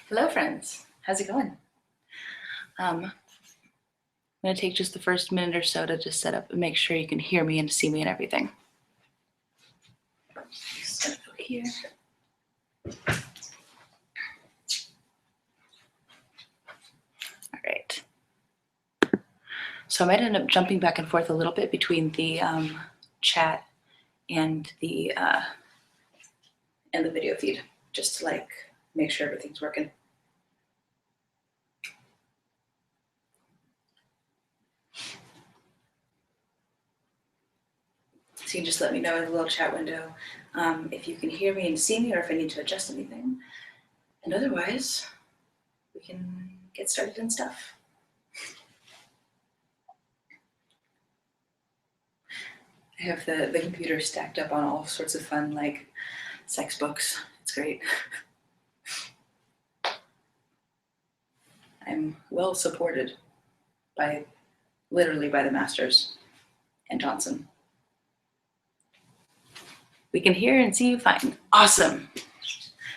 Hello friends, how's it going? I'm gonna take just the first minute or so to just set up and make sure you can hear me and see me and everything. Just gonna go here. All right. So I might end up jumping back and forth a little bit between the chat and the video feed, just to like make sure everything's working. So you can just let me know in the little chat window if you can hear me and see me, or if I need to adjust anything. And otherwise, we can get started and stuff. I have the computer stacked up on all sorts of fun, like, sex books. It's great. I'm well supported by, literally by the masters and Johnson. We can hear and see you fine. Awesome.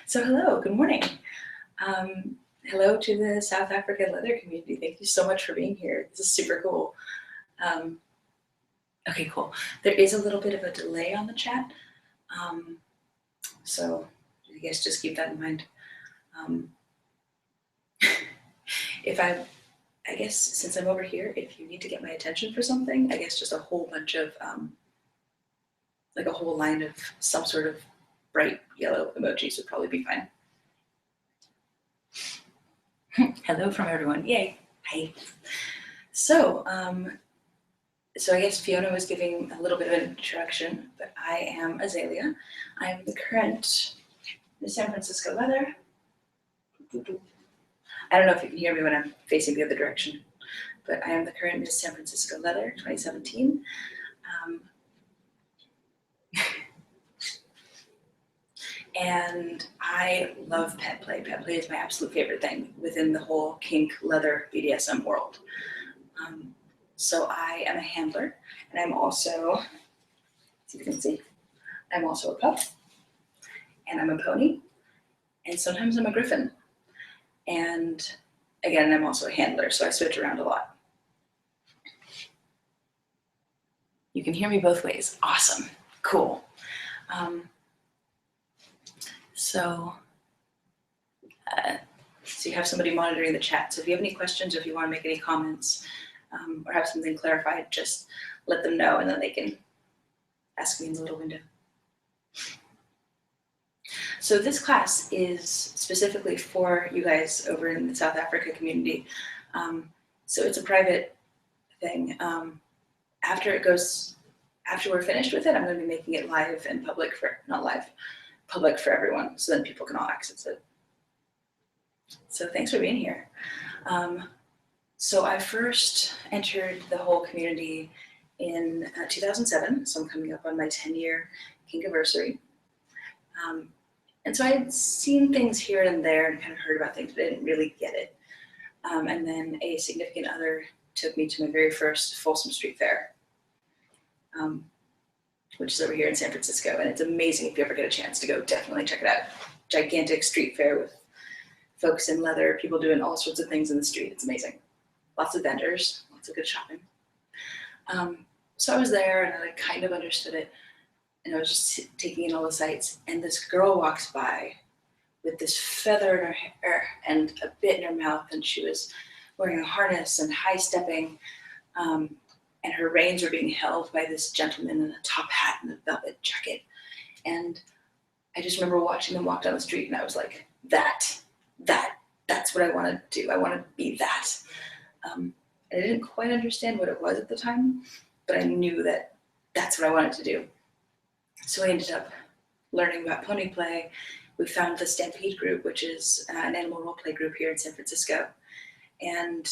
So hello, good morning. Hello to the South African leather community. Thank you so much for being here. This is super cool. Okay, cool. There is a little bit of a delay on the chat. So I guess just keep that in mind. I guess since I'm over here, if you need to get my attention for something, I guess just a whole bunch of, like a whole line of some sort of bright yellow emojis would probably be fine. Hello from everyone, yay, hi. So I guess Fiona was giving a little bit of an introduction, but I am Azalea. I'm the current Miss San Francisco Leather. I don't know if you can hear me when I'm facing the other direction, but I am the current Miss San Francisco Leather 2017. And I love Petplay. Petplay is my absolute favorite thing within the whole kink leather BDSM world. So I am a handler, and I'm also, as you can see, I'm also a pup, and I'm a pony, and sometimes I'm a griffin. And again, I'm also a handler, so I switch around a lot. You can hear me both ways. Awesome. Cool. So you have somebody monitoring the chat. So if you have any questions, or if you want to make any comments, or have something clarified, just let them know, and then they can ask me in the little window. So this class is specifically for you guys over in the South Africa community. So it's a private thing. After we're finished with it, I'm going to be making it live and public public for everyone, so then people can all access it. So thanks for being here. So I first entered the whole community in 2007, so I'm coming up on my 10-year kinkiversary. And so I had seen things here and there and kind of heard about things, but I didn't really get it. And then a significant other took me to my very first Folsom Street Fair, which is over here in San Francisco. And it's amazing. If you ever get a chance to go, definitely check it out. Gigantic street fair with folks in leather, people doing all sorts of things in the street. It's amazing. Lots of vendors, lots of good shopping. So I was there, and I kind of understood it. And I was just taking in all the sights, and this girl walks by with this feather in her hair and a bit in her mouth, and she was wearing a harness and high stepping, and her reins were being held by this gentleman in a top hat and a velvet jacket. And I just remember watching them walk down the street, and I was like, that's what I want to do. I want to be that. And I didn't quite understand what it was at the time, but I knew that that's what I wanted to do. So I ended up learning about pony play. We found the Stampede group, which is an animal role play group here in San Francisco. And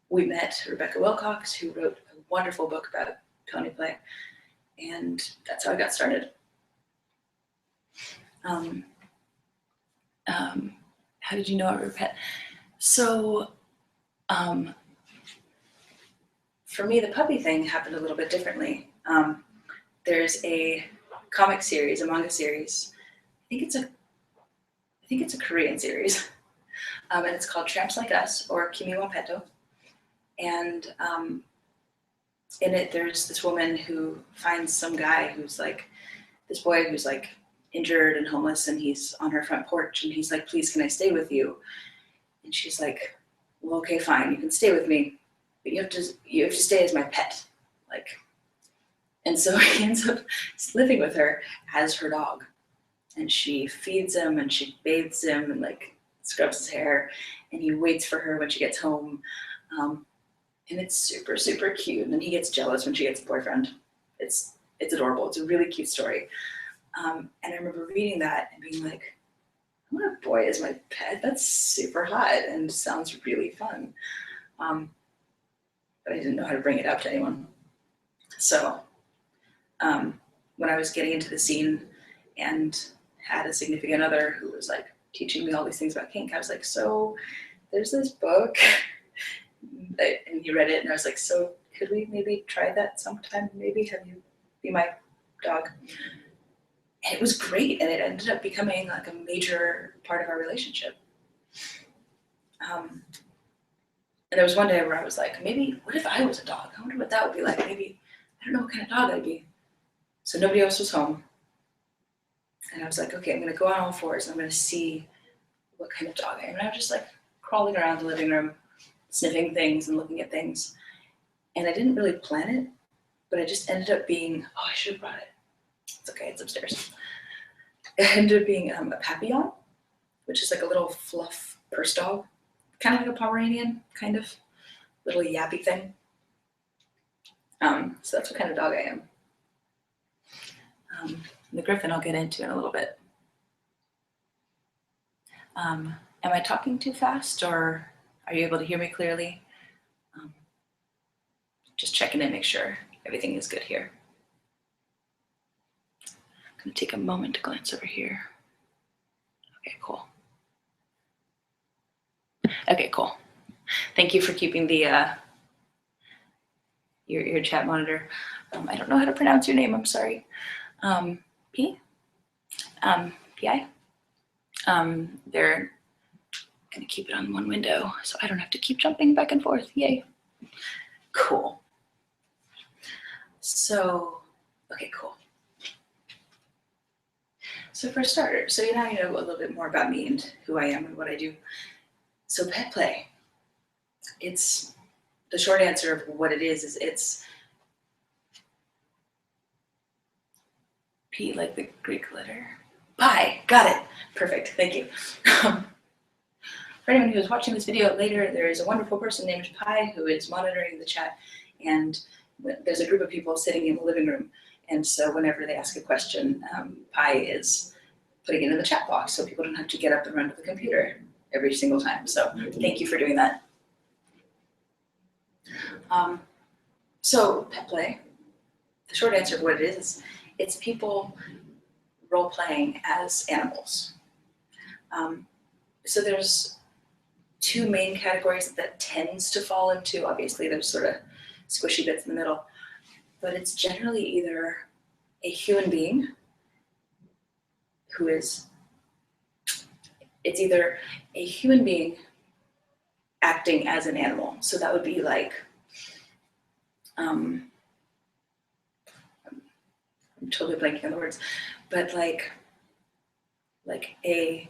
we met Rebecca Wilcox, who wrote a wonderful book about pony play. And that's how I got started. How did you know I were a pet? So for me, the puppy thing happened a little bit differently. There's a comic series, a manga series. I think think it's a Korean series, and it's called Tramps Like Us, or Kimi wa Peto. And in it, there's this woman who finds some guy who's like, this boy who's like injured and homeless, and he's on her front porch, and he's like, please, can I stay with you? And she's like, well, okay, fine, you can stay with me, but you have to stay as my pet. Like, and so he ends up living with her as her dog. And she feeds him and she bathes him and like scrubs his hair, and he waits for her when she gets home. And it's super, super cute. And then he gets jealous when she gets a boyfriend. It's adorable. It's a really cute story. And I remember reading that and being like, I want a boy as my pet. That's super hot and sounds really fun. But I didn't know how to bring it up to anyone. So when I was getting into the scene and had a significant other who was like teaching me all these things about kink, I was like, so there's this book. And he read it, and I was like, so could we maybe try that sometime? Maybe have you be my dog? And it was great, and it ended up becoming like a major part of our relationship. And there was one day where I was like, maybe, what if I was a dog? I wonder what that would be like. Maybe, I don't know what kind of dog I'd be. So nobody else was home. And I was like, okay, I'm going to go on all fours, and I'm going to see what kind of dog I am. And I was just like crawling around the living room, sniffing things and looking at things. And I didn't really plan it, but I just ended up being, oh, I should have brought it. It's okay, it's upstairs. It ended up being a Papillon, which is like a little fluff purse dog, kind of like a Pomeranian, kind of little yappy thing. So that's what kind of dog I am. The Griffin I'll get into in a little bit. Am I talking too fast, or are you able to hear me clearly? Just checking in, make sure everything is good here. I'm gonna take a moment to glance over here. Okay, cool. Okay, cool. Thank you for keeping the your chat monitor. I don't know how to pronounce your name, I'm sorry. P? PI? They're gonna keep it on one window so I don't have to keep jumping back and forth. Yay. Cool. So, okay, cool. So for starters, so now you know a little bit more about me and who I am and what I do. So Petplay, it's the short answer of what it is it's P like the Greek letter. Pi, got it. Perfect, thank you. For anyone who is watching this video later, there is a wonderful person named Pi who is monitoring the chat, and there's a group of people sitting in the living room. And so whenever they ask a question, Pi is putting it in the chat box so people don't have to get up and run to the computer every single time. So thank you for doing that. So Petplay, the short answer of what it is it's people role-playing as animals. So there's two main categories that tends to fall into. Obviously, there's sort of squishy bits in the middle, but it's generally either a human being who is, it's either a human being acting as an animal. So that would be like, I'm totally blanking on the words, but like a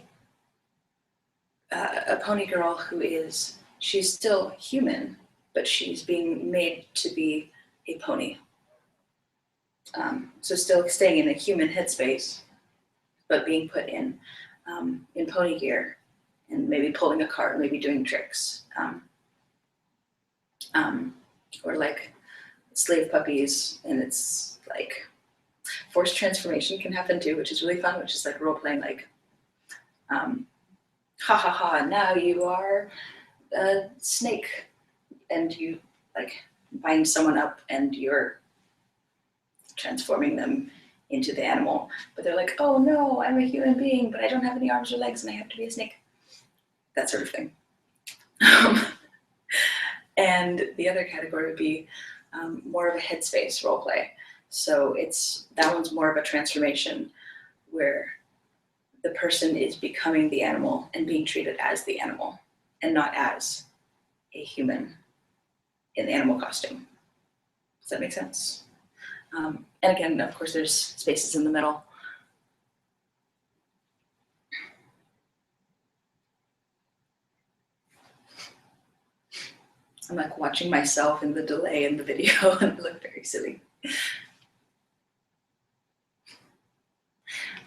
pony girl who is, she's still human, but she's being made to be a pony. So still staying in a human headspace, but being put in pony gear and maybe pulling a cart, maybe doing tricks. Or like slave puppies, and it's like forced transformation can happen too, which is really fun, which is like role playing, like, ha ha ha, now you are a snake, and you like bind someone up and you're transforming them into the animal, but they're like, oh no, I'm a human being, but I don't have any arms or legs and I have to be a snake. That sort of thing. And the other category would be more of a headspace role play. So that one's more of a transformation where the person is becoming the animal and being treated as the animal and not as a human in the animal costume. Does that make sense? And again, of course, there's spaces in the middle. I'm like watching myself in the delay in the video and I look very silly.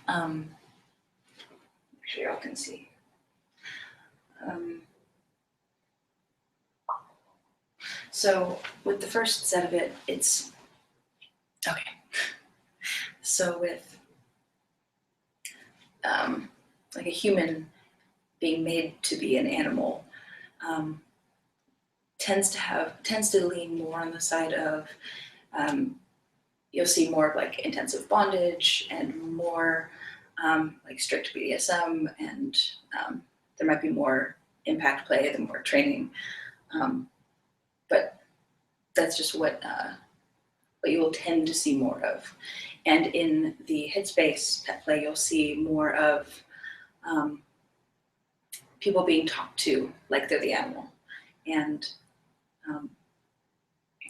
Make sure y'all can see. So with the first set of it, it's, okay. So with like a human being made to be an animal, tends to lean more on the side of, you'll see more of like intensive bondage and more like strict BDSM, and there might be more impact play, the more training, but that's just what you will tend to see more of. And in the Headspace Petplay, you'll see more of people being talked to like they're the animal, and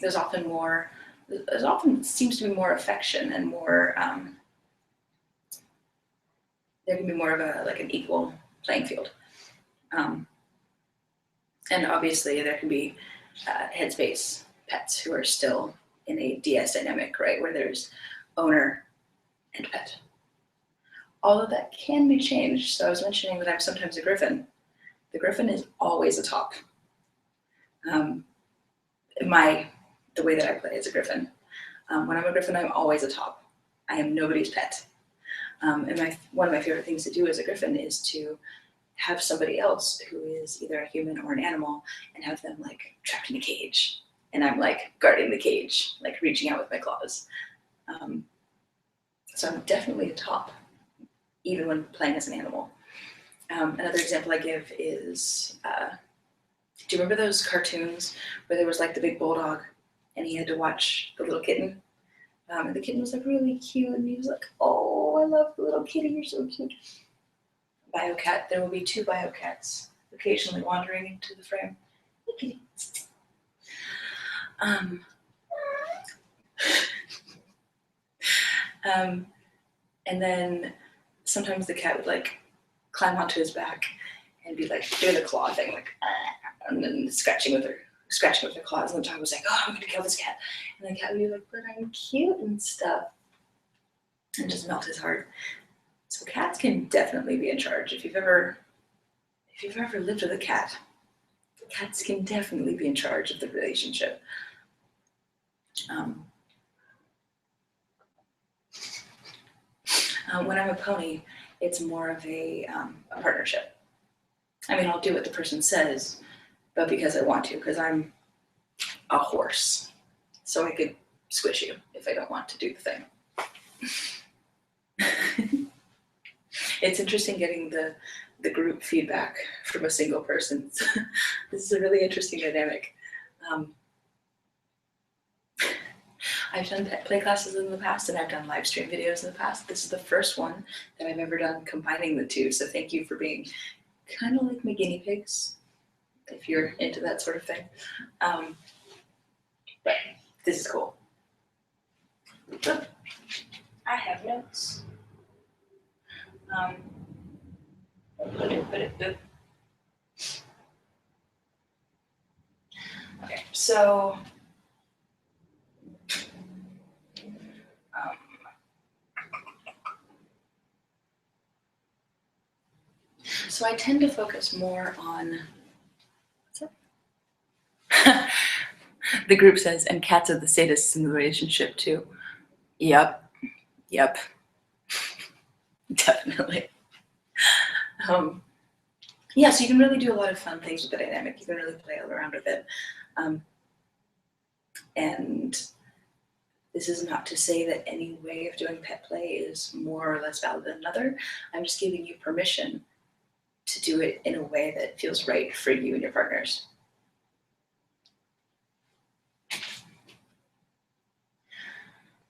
there's often seems to be more affection and more. There can be more of an equal playing field, and obviously there can be Headspace pets who are still in a DS dynamic, right, where there's owner and pet. All of that can be changed. So I was mentioning that I'm sometimes a griffin. The griffin is always a top. The way that I play as a griffin. When I'm a griffin, I'm always a top. I am nobody's pet. And one of my favorite things to do as a griffin is to have somebody else who is either a human or an animal and have them like trapped in a cage. And I'm like guarding the cage, like reaching out with my claws. So I'm definitely a top, even when playing as an animal. Another example I give is, do you remember those cartoons where there was like the big bulldog and he had to watch the little kitten? And the kitten was like really cute and he was like, oh, I love the little kitty, you're so cute. Biocat, there will be 2 biocats occasionally wandering into the frame. Hey, kitty. And then sometimes the cat would like climb onto his back and be like doing the claw thing, like, and then scratching with her claws. And the dog was like, oh, I'm gonna kill this cat. And the cat would be like, but I'm cute and stuff. And just melt his heart. So cats can definitely be in charge. If you've ever lived with a cat, cats can definitely be in charge of the relationship. When I'm a pony, it's more of a partnership. I mean, I'll do what the person says, but because I want to, because I'm a horse. So I could squish you if I don't want to do the thing. It's interesting getting the group feedback from a single person. This is a really interesting dynamic. I've done pet play classes in the past and I've done live stream videos in the past. This is the first one that I've ever done combining the two. So thank you for being kind of like my guinea pigs, if you're into that sort of thing. But this is cool. Look, I have notes. Okay, so so I tend to focus more on, what's up? The group says, and cats are the sadists in the relationship too. Yep. Definitely. Yeah, so you can really do a lot of fun things with the dynamic. You can really play all around with it. And this is not to say that any way of doing pet play is more or less valid than another. I'm just giving you permission to do it in a way that feels right for you and your partners.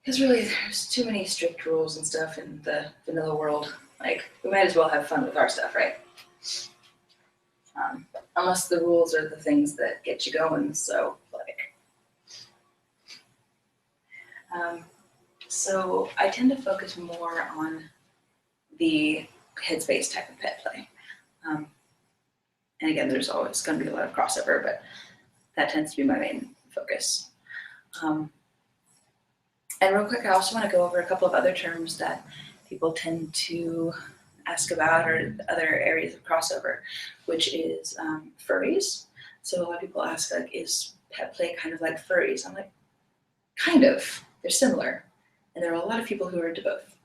Because really, there's too many strict rules and stuff in the vanilla world. Like, we might as well have fun with our stuff, right? Unless the rules are the things that get you going, so, like. So I tend to focus more on the Headspace type of pet play. And again, there's always going to be a lot of crossover, but that tends to be my main focus. And real quick, I also want to go over a couple of other terms that people tend to ask about, or other areas of crossover, which is furries. So a lot of people ask, like, is pet play kind of like furries? I'm like, kind of. They're similar. And there are a lot of people who are into both.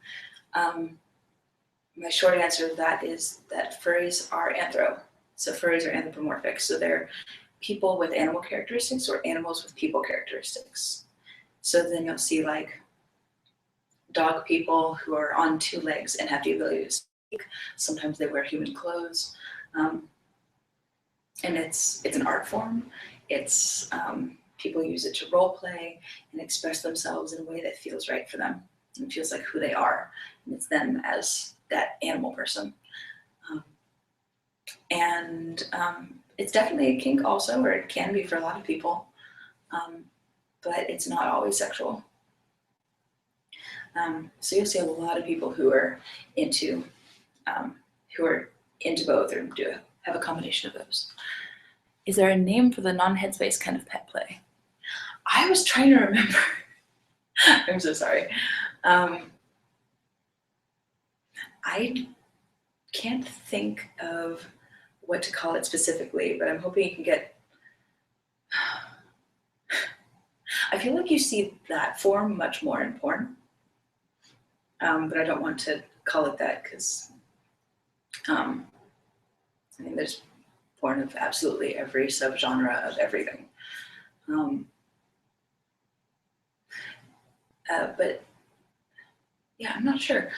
My short answer to that is that furries are anthro. So furries are anthropomorphic. So they're people with animal characteristics or animals with people characteristics. So then you'll see like dog people who are on 2 legs and have the ability to speak. Sometimes they wear human clothes. And it's an art form. It's people use it to role play and express themselves in a way that feels right for them and feels like who they are. And it's them as that animal person. It's definitely a kink also, or it can be for a lot of people, but it's not always sexual. So you'll see a lot of people who are into both, or have a combination of those. Is there a name for the non-headspace kind of pet play? I was trying to remember. I'm so sorry. I can't think of what to call it specifically, but I'm hoping you can get. I feel like you see that form much more in porn, but I don't want to call it that because I mean, there's porn of absolutely every subgenre of everything. But yeah, I'm not sure.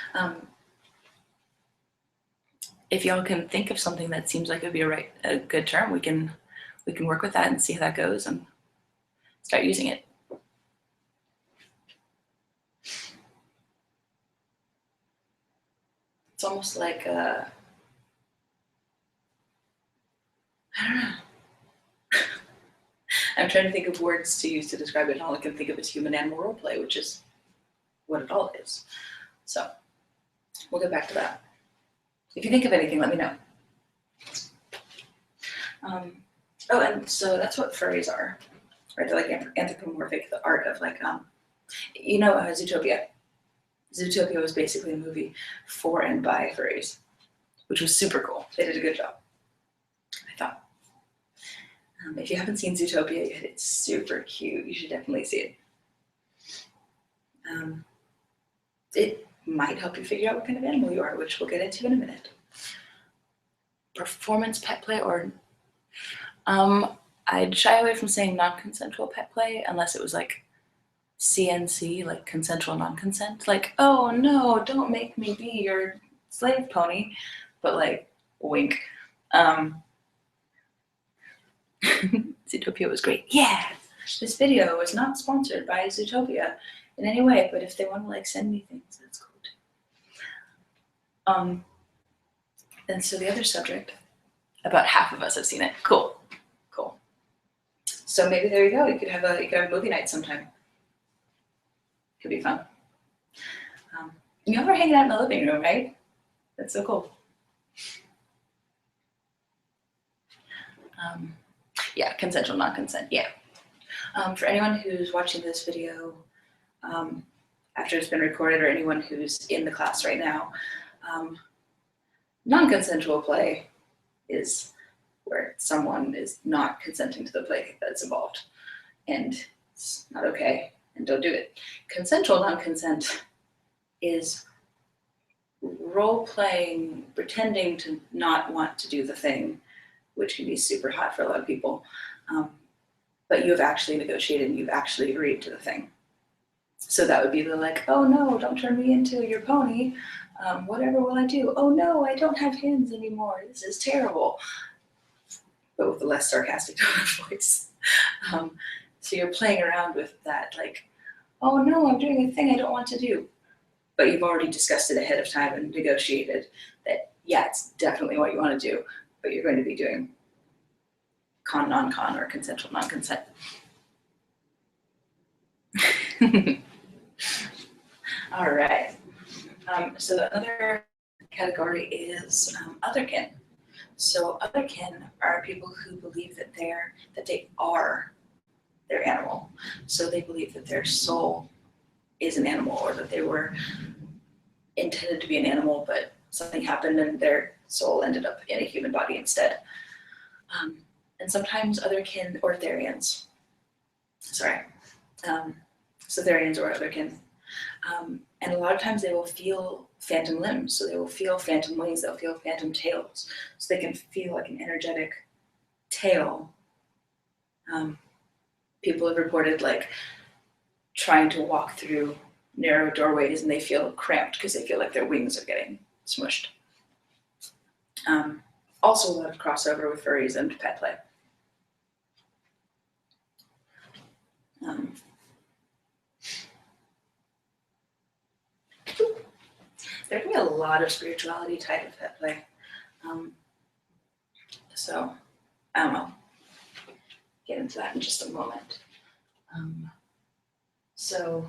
If y'all can think of something that seems like it'd be a good term, we can work with that and see how that goes and start using it. It's almost like I don't know. I'm trying to think of words to use to describe it, and all I can think of is human-animal role play, which is what it all is. So we'll get back to that. If you think of anything, let me know. And so that's what furries are, right? They're like anthropomorphic, the art of like, Zootopia. Zootopia was basically a movie for and by furries, which was super cool. They did a good job, I thought. If you haven't seen Zootopia yet, it's super cute. You should definitely see it. It might help you figure out what kind of animal you are, which we'll get into in a minute. Performance pet play, or I'd shy away from saying non-consensual pet play unless it was like CNC, like consensual non-consent. Like, oh no, don't make me be your slave pony, but like, wink. Zootopia was great. Yeah, this video is not sponsored by Zootopia in any way, but if they want to like send me things, that's cool too. And so the other subject, about half of us have seen it. Cool. So maybe there you go. You could have a movie night sometime. Could be fun. You ever hanging out in the living room, right? That's so cool. Yeah, consensual non-consent. Yeah. For anyone who's watching this video after it's been recorded, or anyone who's in the class right now, non-consensual play is where someone is not consenting to the play that's involved, and it's not okay, and don't do it. Consensual non-consent is role-playing, pretending to not want to do the thing, which can be super hot for a lot of people, but you have actually negotiated and you've actually agreed to the thing. So that would be the like, oh no, don't turn me into your pony. Whatever will I do? Oh no, I don't have hands anymore. This is terrible. But with a less sarcastic tone of voice. So you're playing around with that, like, oh no, I'm doing a thing I don't want to do. But you've already discussed it ahead of time and negotiated that, yeah, it's definitely what you want to do, but you're going to be doing con, non-con, or consensual, non-consent. All right. So the other category is otherkin. So otherkin are people who believe that they are their animal. So they believe that their soul is an animal, or that they were intended to be an animal, but something happened and their soul ended up in a human body instead. And sometimes otherkin, or Therians, sorry, so Therians or otherkin. And a lot of times they will feel phantom limbs. So they will feel phantom wings, they'll feel phantom tails. So they can feel like an energetic tail. People have reported like trying to walk through narrow doorways and they feel cramped because they feel like their wings are getting smushed. Also a lot of crossover with furries and Petplay. There can be a lot of spirituality tied with Petplay. So I don't know. Get into that in just a moment. So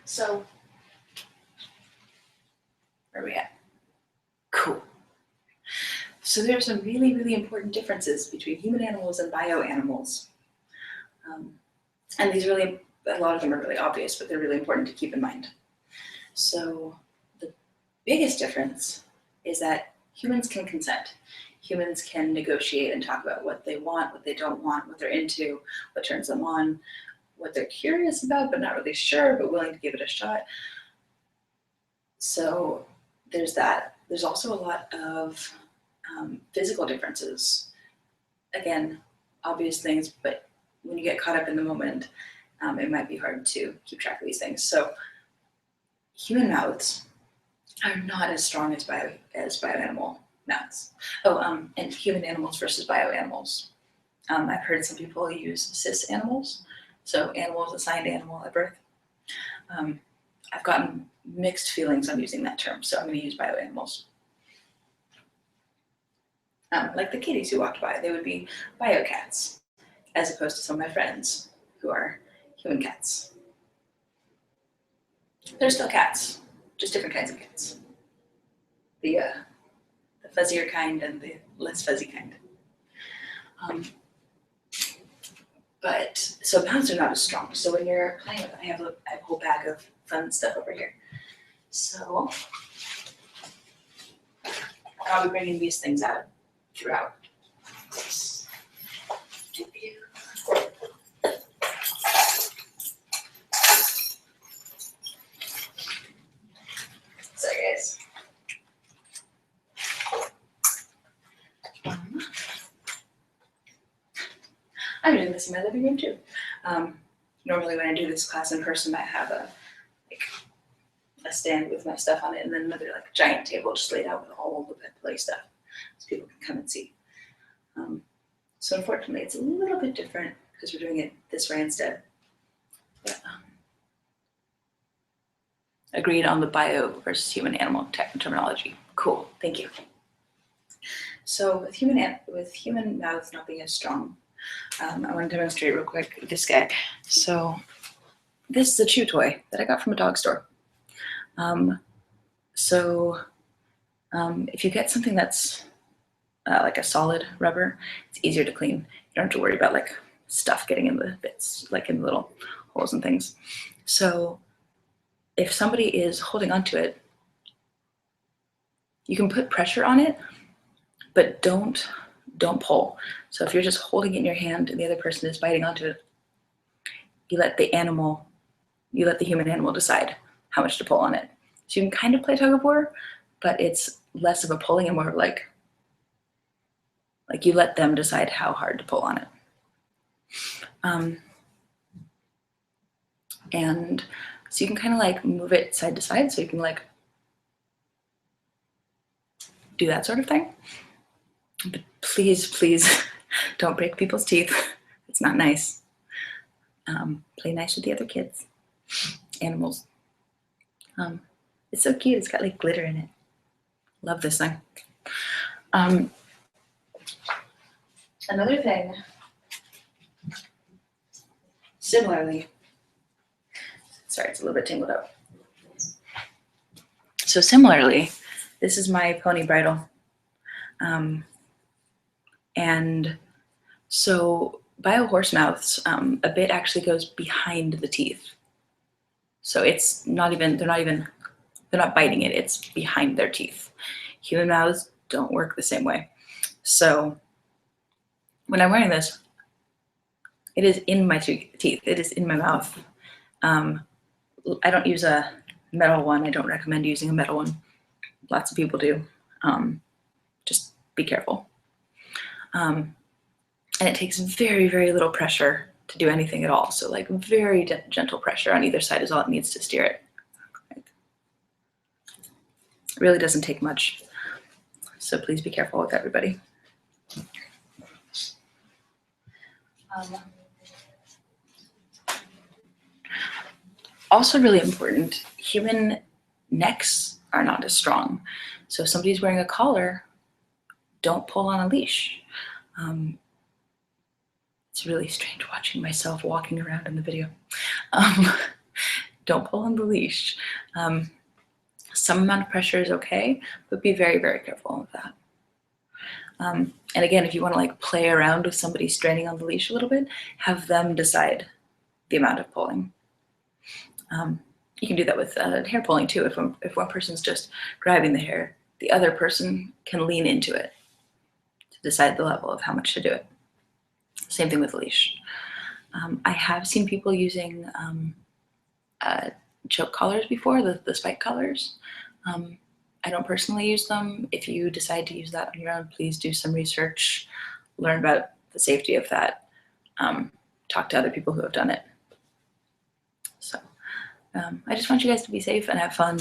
So where are we at? Cool. So there are some really, really important differences between human animals and bio-animals. And these really, a lot of them are really obvious, but they're really important to keep in mind. So the biggest difference is that humans can consent. Humans can negotiate and talk about what they want, what they don't want, what they're into, what turns them on, what they're curious about but not really sure, but willing to give it a shot. So there's that. There's also a lot of physical differences. Again, obvious things, but when you get caught up in the moment, it might be hard to keep track of these things. So human mouths are not as strong as bio-animal mouths. And human animals versus bio-animals. I've heard some people use cis animals, so animals assigned animal at birth. I've gotten mixed feelings on using that term, so I'm going to use bio-animals. Like the kitties who walked by, they would be bio-cats, as opposed to some of my friends who are human cats. They're still cats, just different kinds of cats. The fuzzier kind and the less fuzzy kind. But so mouths are not as strong. So when you're playing with it, I have a whole bag of fun stuff over here. So I'll be bringing these things out throughout this video. Sorry, guys. I'm doing this in my living room too. Normally when I do this class in person, I have a stand with my stuff on it, and then another like giant table just laid out with all the Petplay stuff, so people can come and see. So unfortunately, it's a little bit different because we're doing it this way instead. But, agreed on the bio versus human animal terminology. Cool, thank you. So with human mouths not being as strong, I want to demonstrate real quick this guy. So this is a chew toy that I got from a dog store. If you get something that's like a solid rubber, it's easier to clean. You don't have to worry about like stuff getting in the bits, like in the little holes and things. So if somebody is holding onto it, you can put pressure on it, but don't pull. So if you're just holding it in your hand and the other person is biting onto it, you let the human animal decide how much to pull on it. So you can kind of play tug of war, but it's less of a pulling and more of like you let them decide how hard to pull on it. And so you can kind of like move it side to side, so you can like do that sort of thing. But please, please don't break people's teeth. It's not nice. Play nice with the other kids, animals. It's so cute. It's got like glitter in it. Love this thing. Another thing, similarly, sorry, it's a little bit tangled up. So similarly, this is my pony bridle. And so bio horse mouths, a bit actually goes behind the teeth. So it's not even, they're not biting it, it's behind their teeth. Human mouths don't work the same way. So when I'm wearing this, it is in my teeth, it is in my mouth. I don't use a metal one. I don't recommend using a metal one. Lots of people do. Just be careful. And it takes very, very little pressure to do anything at all. So like very gentle pressure on either side is all it needs to steer it. It really doesn't take much. So please be careful with everybody. Also really important, human necks are not as strong. So if somebody's wearing a collar, don't pull on a leash. It's really strange watching myself walking around in the video. Don't pull on the leash. Some amount of pressure is okay, but be very, very careful with that. And again, if you want to like play around with somebody straining on the leash a little bit, have them decide the amount of pulling. You can do that with hair pulling too. If one person's just grabbing the hair, the other person can lean into it to decide the level of how much to do it. Same thing with the leash. I have seen people using choke collars before, the spike collars. I don't personally use them. If you decide to use that on your own, please do some research, learn about the safety of that, talk to other people who have done it. So I just want you guys to be safe and have fun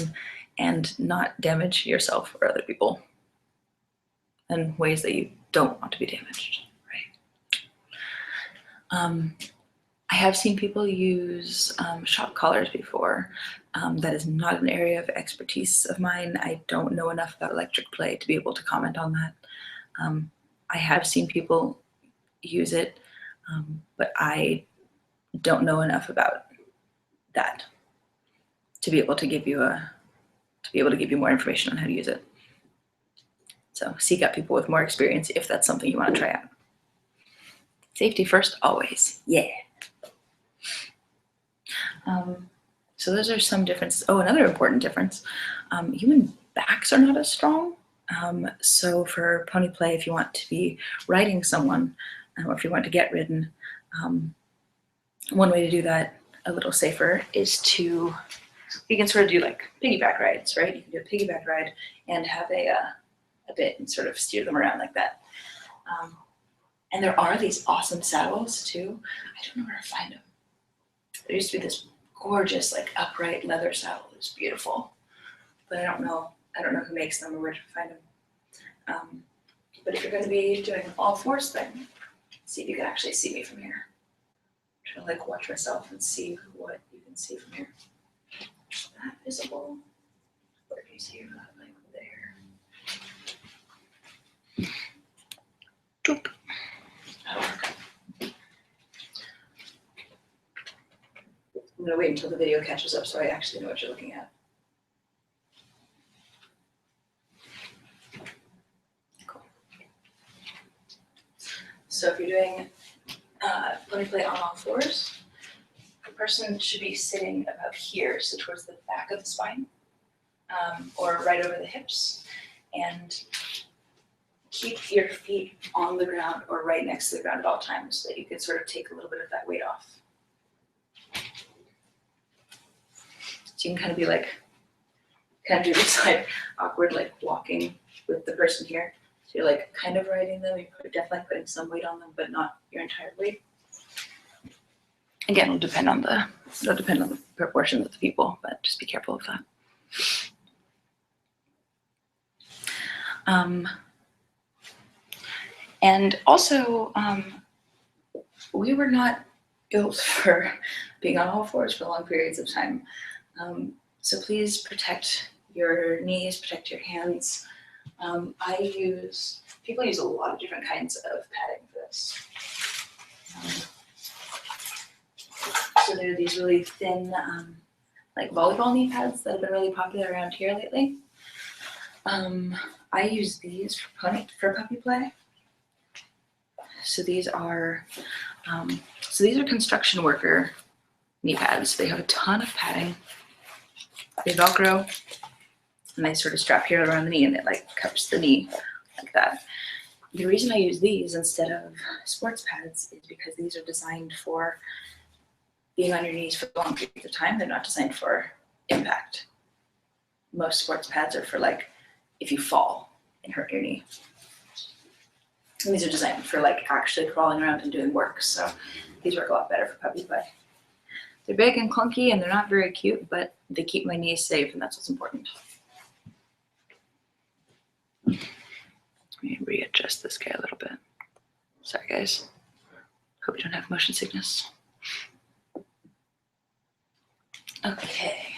and not damage yourself or other people in ways that you don't want to be damaged, right? I have seen people use shock collars before. That is not an area of expertise of mine. I don't know enough about electric play to be able to comment on that. I have seen people use it, but I don't know enough about that to be able to give you more information on how to use it. So seek out people with more experience if that's something you want to try out. Safety first, always. Yeah. So those are some differences. Oh, another important difference. Human backs are not as strong. So for pony play, if you want to be riding someone, or if you want to get ridden, one way to do that a little safer is to, you can sort of do like piggyback rides, right? You can do a piggyback ride and have a bit and sort of steer them around like that. And there are these awesome saddles too. I don't know where to find them. There used to be this gorgeous like upright leather saddle. It was beautiful, but I don't know who makes them or where to find them. But if you're going to be doing an all fours thing, see if you can actually see me from here. I'm trying to like watch myself and see what you can see from here. Is that visible? Where do you see that? Like there. Doop. I'm going to wait until the video catches up so I actually know what you're looking at. Cool. So if you're doing pony play on all fours, the person should be sitting about here, so towards the back of the spine, or right over the hips, and keep your feet on the ground or right next to the ground at all times so that you can sort of take a little bit of that weight off. So you can kind of be like, do this like awkward like walking with the person here. So you're like kind of riding them, you're definitely putting some weight on them, but not your entire weight. Again, it'll depend on the proportions of the people, but just be careful of that. And also, we were not built for being on all fours for long periods of time. So please protect your knees, protect your hands. People use a lot of different kinds of padding for this. So there are these really thin, like volleyball knee pads that have been really popular around here lately. I use these for puppy play. So these are construction worker knee pads. They have a ton of padding. They Velcro, and they sort of strap here around the knee, and it like cups the knee like that. The reason I use these instead of sports pads is because these are designed for being on your knees for long periods of time. They're not designed for impact. Most sports pads are for like if you fall and hurt your knee. And these are designed for like actually crawling around and doing work. So these work a lot better for puppy play. They're big and clunky and they're not very cute, but they keep my knees safe, and that's what's important. Let me readjust this guy a little bit. Sorry guys. Hope you don't have motion sickness. Okay.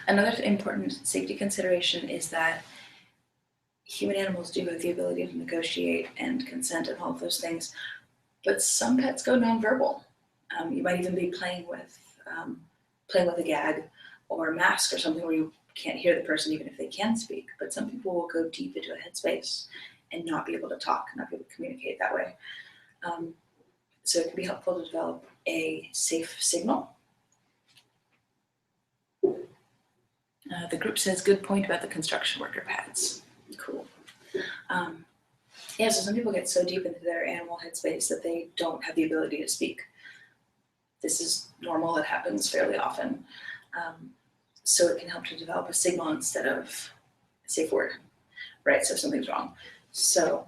Another important safety consideration is that human animals do have the ability to negotiate and consent and all of those things, but some pets go nonverbal. You might even be playing with a gag or a mask or something where you can't hear the person even if they can speak, but some people will go deep into a headspace and not be able to talk, not be able to communicate that way. So it can be helpful to develop a safe signal. The group says, good point about the construction worker pads. Cool. Yeah, so some people get so deep into their animal headspace that they don't have the ability to speak. This is normal, it happens fairly often. So it can help to develop a signal instead of a safe word, right? So if something's wrong. So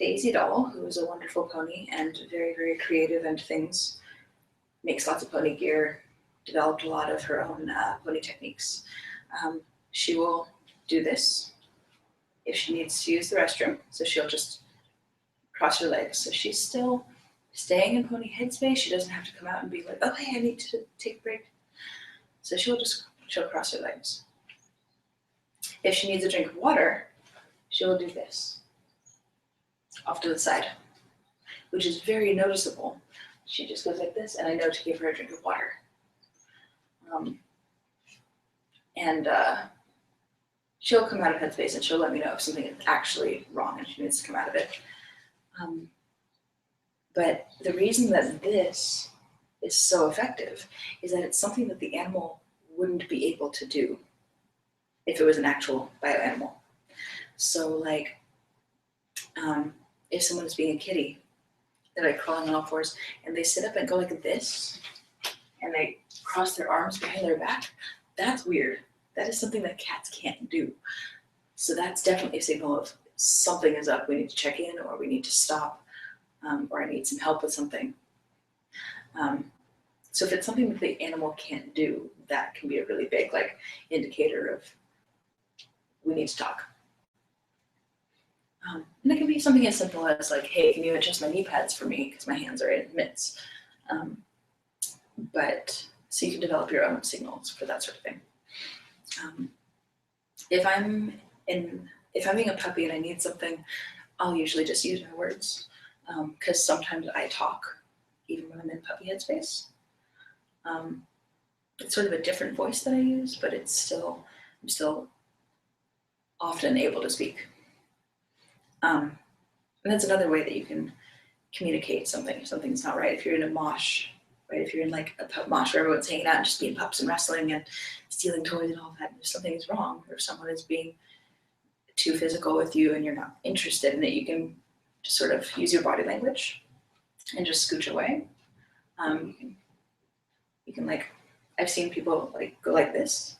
Daisy Doll, who is a wonderful pony and very, very creative and things, makes lots of pony gear, developed a lot of her own pony techniques. She will do this if she needs to use the restroom. So she'll just cross her legs. So she's still staying in pony headspace. She doesn't have to come out and be like, oh, hey, I need to take a break. So she'll cross her legs. If she needs a drink of water, she'll do this off to the side, which is very noticeable. She just goes like this, and I know to give her a drink of water. She'll come out of headspace and she'll let me know if something is actually wrong and she needs to come out of it. But the reason that this is so effective is that it's something that the animal wouldn't be able to do if it was an actual bioanimal. So like, if someone is being a kitty, they're like crawling on all fours and they sit up and go like this and they cross their arms behind their back, that's weird. That is something that cats can't do. So that's definitely a signal of something is up. We need to check in, or we need to stop, or I need some help with something. So if it's something that the animal can't do, that can be a really big like indicator of we need to talk. And it can be something as simple as like, hey, can you adjust my knee pads for me because my hands are in mitts? But so you can develop your own signals for that sort of thing. If I'm being a puppy and I need something, I'll usually just use my words because sometimes I talk even when I'm in puppy headspace. It's sort of a different voice that I use, but I'm still often able to speak. And that's another way that you can communicate something if something's not right. If you're in a mosh, right? If you're in like a pup mosh where everyone's hanging out and just being pups and wrestling and stealing toys and all that, and if something is wrong, or if someone is being too physical with you and you're not interested in it, you can just sort of use your body language and just scooch away. You can like, I've seen people like go like this,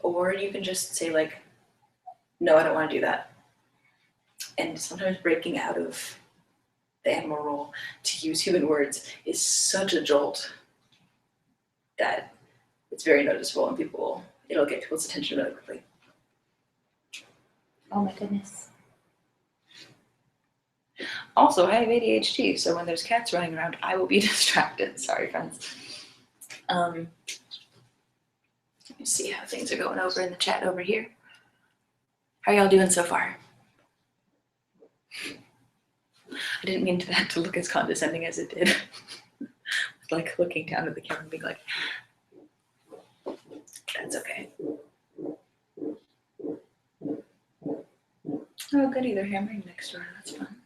or you can just say like, no, I don't want to do that. And sometimes breaking out of the animal role to use human words is such a jolt that it's very noticeable, and it'll get people's attention really quickly. Oh my goodness. Also, I have ADHD, so when there's cats running around, I will be distracted. Sorry, friends. Let me see how things are going over in the chat over here. How are y'all doing so far? I didn't mean that to look as condescending as it did. Like looking down at the camera and being like, that's okay. Oh, goody, they're hammering next door. That's fun.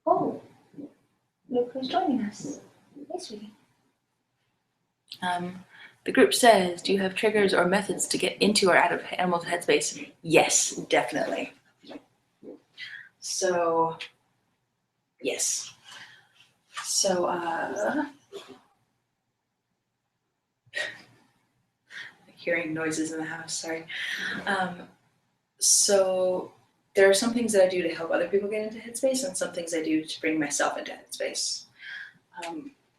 Oh, look who's joining us. Hey, sweetie. The group says, do you have triggers or methods to get into or out of animals' headspace? Yes, definitely. So, yes. So, hearing noises in the house, sorry. So there are some things that I do to help other people get into headspace, and some things I do to bring myself into headspace.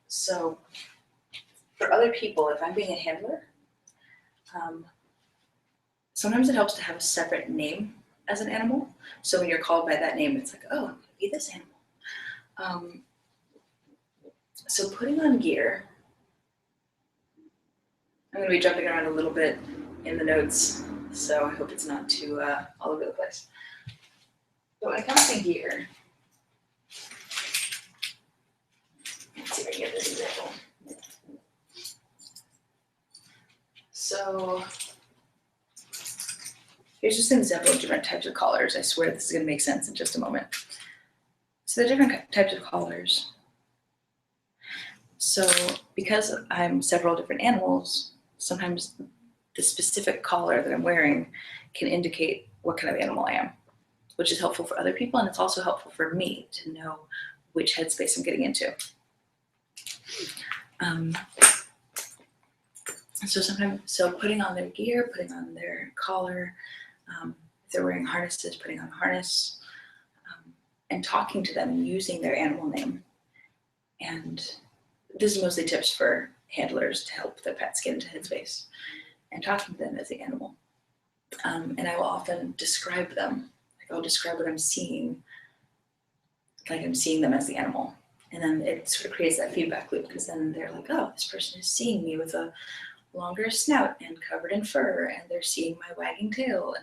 So for other people, if I'm being a handler, sometimes it helps to have a separate name as an animal. So when you're called by that name, it's like, oh, I'm gonna be this animal. So putting on gear, I'm gonna be jumping around a little bit in the notes, so I hope it's not too all over the place. But when it comes to gear, let's see if I can get this example. So here's just an example of different types of collars. I swear this is gonna make sense in just a moment. So the different types of collars. So because I'm several different animals, sometimes the specific collar that I'm wearing can indicate what kind of animal I am, which is helpful for other people, and it's also helpful for me to know which headspace I'm getting into. So putting on their gear, putting on their collar, if they're wearing harnesses, putting on a harness, and talking to them and using their animal name. And this is mostly tips for handlers to help their pets get into headspace, and talking to them as the animal. And I will often describe them. Like I'll describe what I'm seeing, like I'm seeing them as the animal. And then it sort of creates that feedback loop, because then they're like, oh, this person is seeing me with a longer snout and covered in fur, and they're seeing my wagging tail,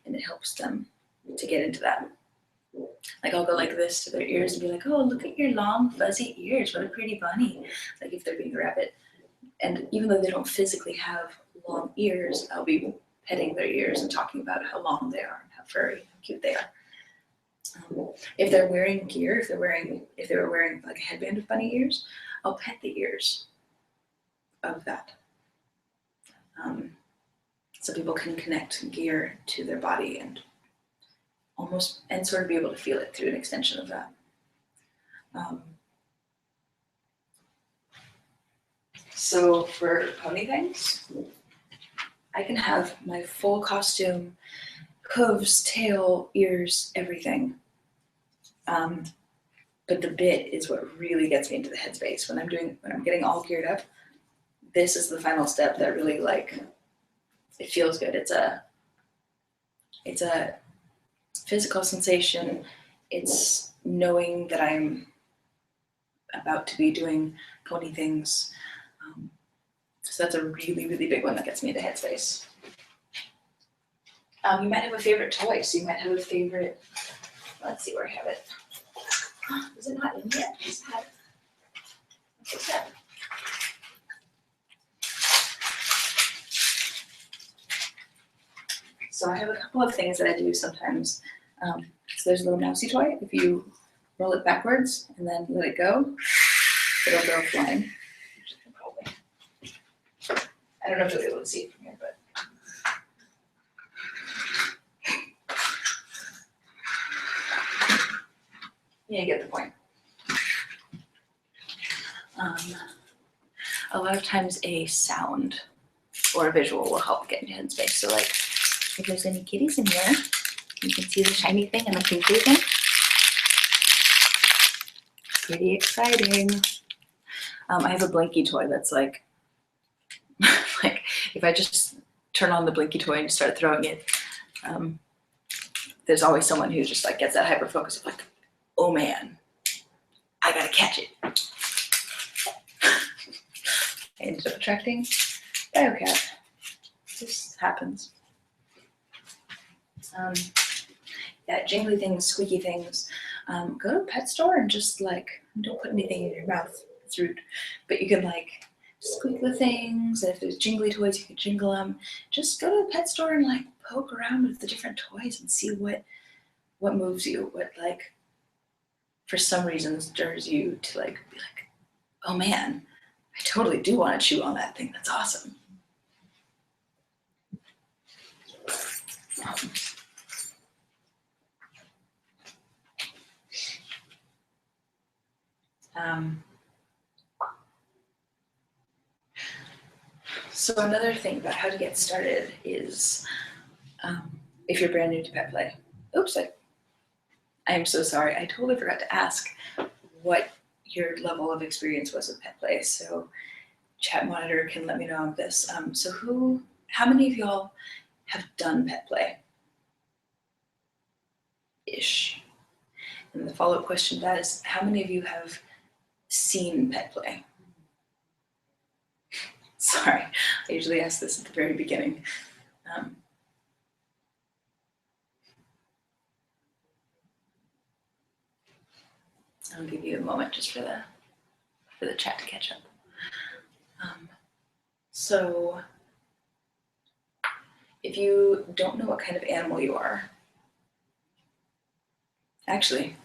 and it helps them to get into that. Like I'll go like this to their ears and be like, oh, look at your long fuzzy ears, what a pretty bunny. Like if they're being a rabbit. And even though they don't physically have long ears, I'll be petting their ears and talking about how long they are and how furry, how cute they are. If they're wearing gear, if they were wearing like a headband with bunny ears, I'll pet the ears of that. So people can connect gear to their body and sort of be able to feel it through an extension of that. So for pony things, I can have my full costume, hooves, tail, ears, everything. But the bit is what really gets me into the headspace. When I'm getting all geared up, this is the final step that really it feels good. It's a physical sensation. It's knowing that I'm about to be doing pony things. So that's a really, really big one that gets me into headspace. You might have a favorite toy. So you might have a favorite, let's see where I have it. Is it not in yet? What's that? So I have a couple of things that I do sometimes. So there's a little mousy toy. If you roll it backwards and then let it go, it'll go flying. I don't know if you'll be able to see it from here, but. Yeah, you get the point. a lot of times a sound or a visual will help get into Headspace. So like if there's any kitties in here, you can see the shiny thing and the crinkly thing. Pretty exciting. I have a Blinky toy that's like, like if I just turn on the Blinky toy and start throwing it, there's always someone who just like gets that hyper focus of like, oh man, I gotta catch it. I ended up attracting Biocat. This happens. Yeah, jingly things, squeaky things. Go to a pet store and just like, don't put anything in your mouth. It's rude. But you can like squeak the things. If there's jingly toys, you can jingle them. Just go to the pet store and like poke around with the different toys and see what moves you, what like for some reason stirs you to like be like, oh man, I totally do want to chew on that thing. That's awesome. So another thing about how to get started is if you're brand new to Petplay. Oops, I am so sorry. I totally forgot to ask what your level of experience was with Petplay. So chat monitor can let me know of this. So how many of y'all have done Petplay? Ish. And the follow-up question to that is, how many of you have seen Petplay? Sorry, I usually ask this at the very beginning. I'll give you a moment just for the chat to catch up. So if you don't know what kind of animal you are, actually,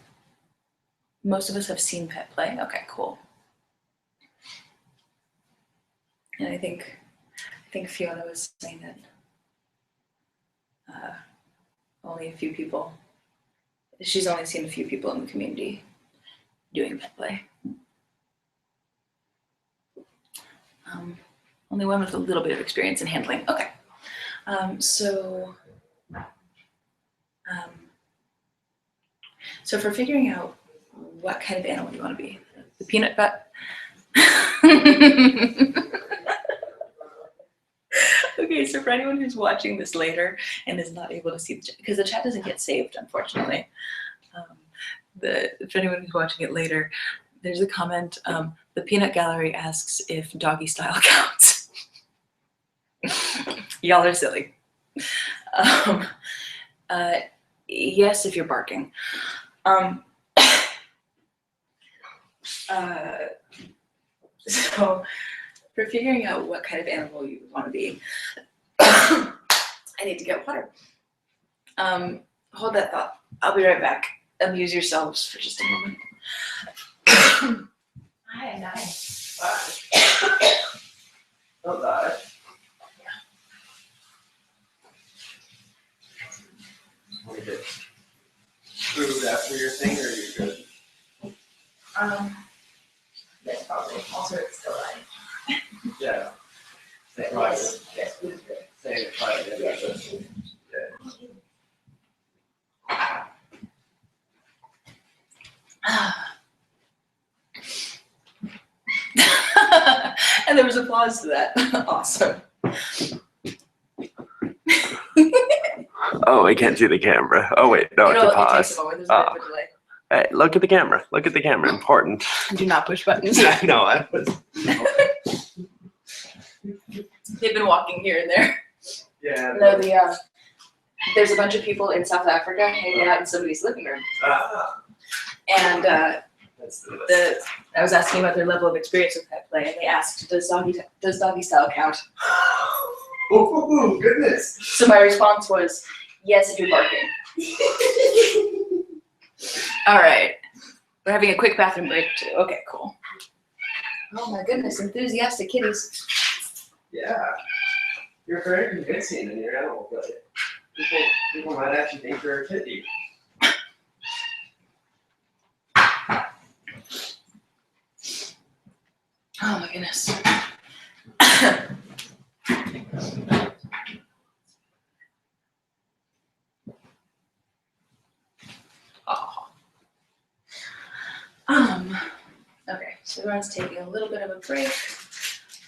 most of us have seen Petplay. Okay, cool. And I think Fiona was saying that only a few people, she's only seen a few people in the community doing Petplay. Only one with a little bit of experience in handling. Okay. So for figuring out what kind of animal you want to be, the peanut butter. Okay, so for anyone who's watching this later and is not able to see the chat, because the chat doesn't get saved, unfortunately. For anyone who's watching it later, there's a comment. The Peanut Gallery asks if doggy style counts. Y'all are silly. Yes, if you're barking. So for figuring out what kind of animal you want to be, I need to get water. Hold that thought. I'll be right back. Amuse yourselves for just a moment. Hi, nice. Oh God. Want to get food after your thing, or are you good? Yes, probably. Also, it's still alive. Yeah. Say Yes, yes, food is good. Say it quiet. Yeah. And there was applause to that. Awesome. Oh, I can't see the camera. Oh wait, no, it's a It pause. takes a moment. There's a bit of a delay. Hey, look at the camera. Look at the camera. Important. Do not push buttons. I know. I was. They've been walking here and there. Yeah. No, there's a bunch of people in South Africa hanging out in somebody's living room. And I was asking about their level of experience with Petplay, and they asked, does doggy style count? Oh, goodness. So my response was, yes, if you're barking. All right. We're having a quick bathroom break too. Okay, cool. Oh my goodness, enthusiastic kitties. Yeah. You're very convincing in your animal play. People might actually think you're a kitty. Oh my goodness. So everyone's taking a little bit of a break.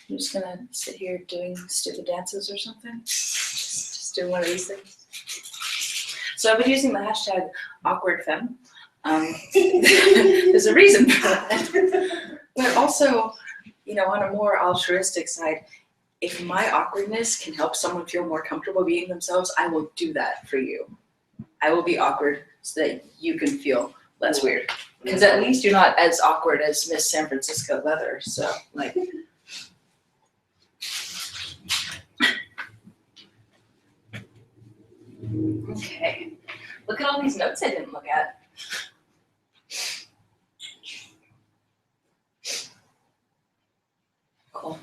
I'm just gonna sit here doing stupid dances or something. Just doing one of these things. So I've been using the hashtag awkwardfemme. There's a reason for that. But also, you know, on a more altruistic side, if my awkwardness can help someone feel more comfortable being themselves, I will do that for you. I will be awkward so that you can feel less weird. Because at least you're not as awkward as Miss San Francisco Leather. So, like. Okay. Look at all these notes I didn't look at. Cool.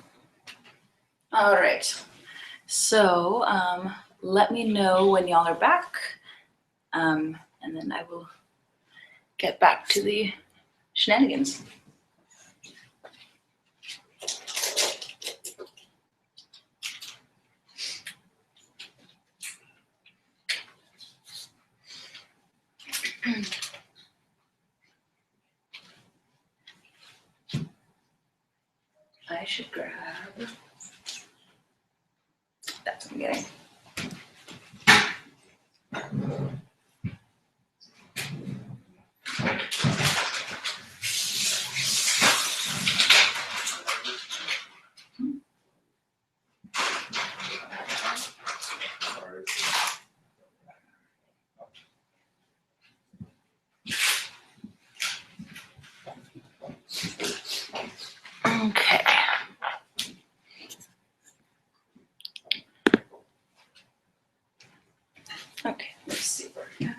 All right. So let me know when y'all are back, and then I will get back to the shenanigans. I should grab. That's what I'm getting. Okay. Okay, let's see where we got.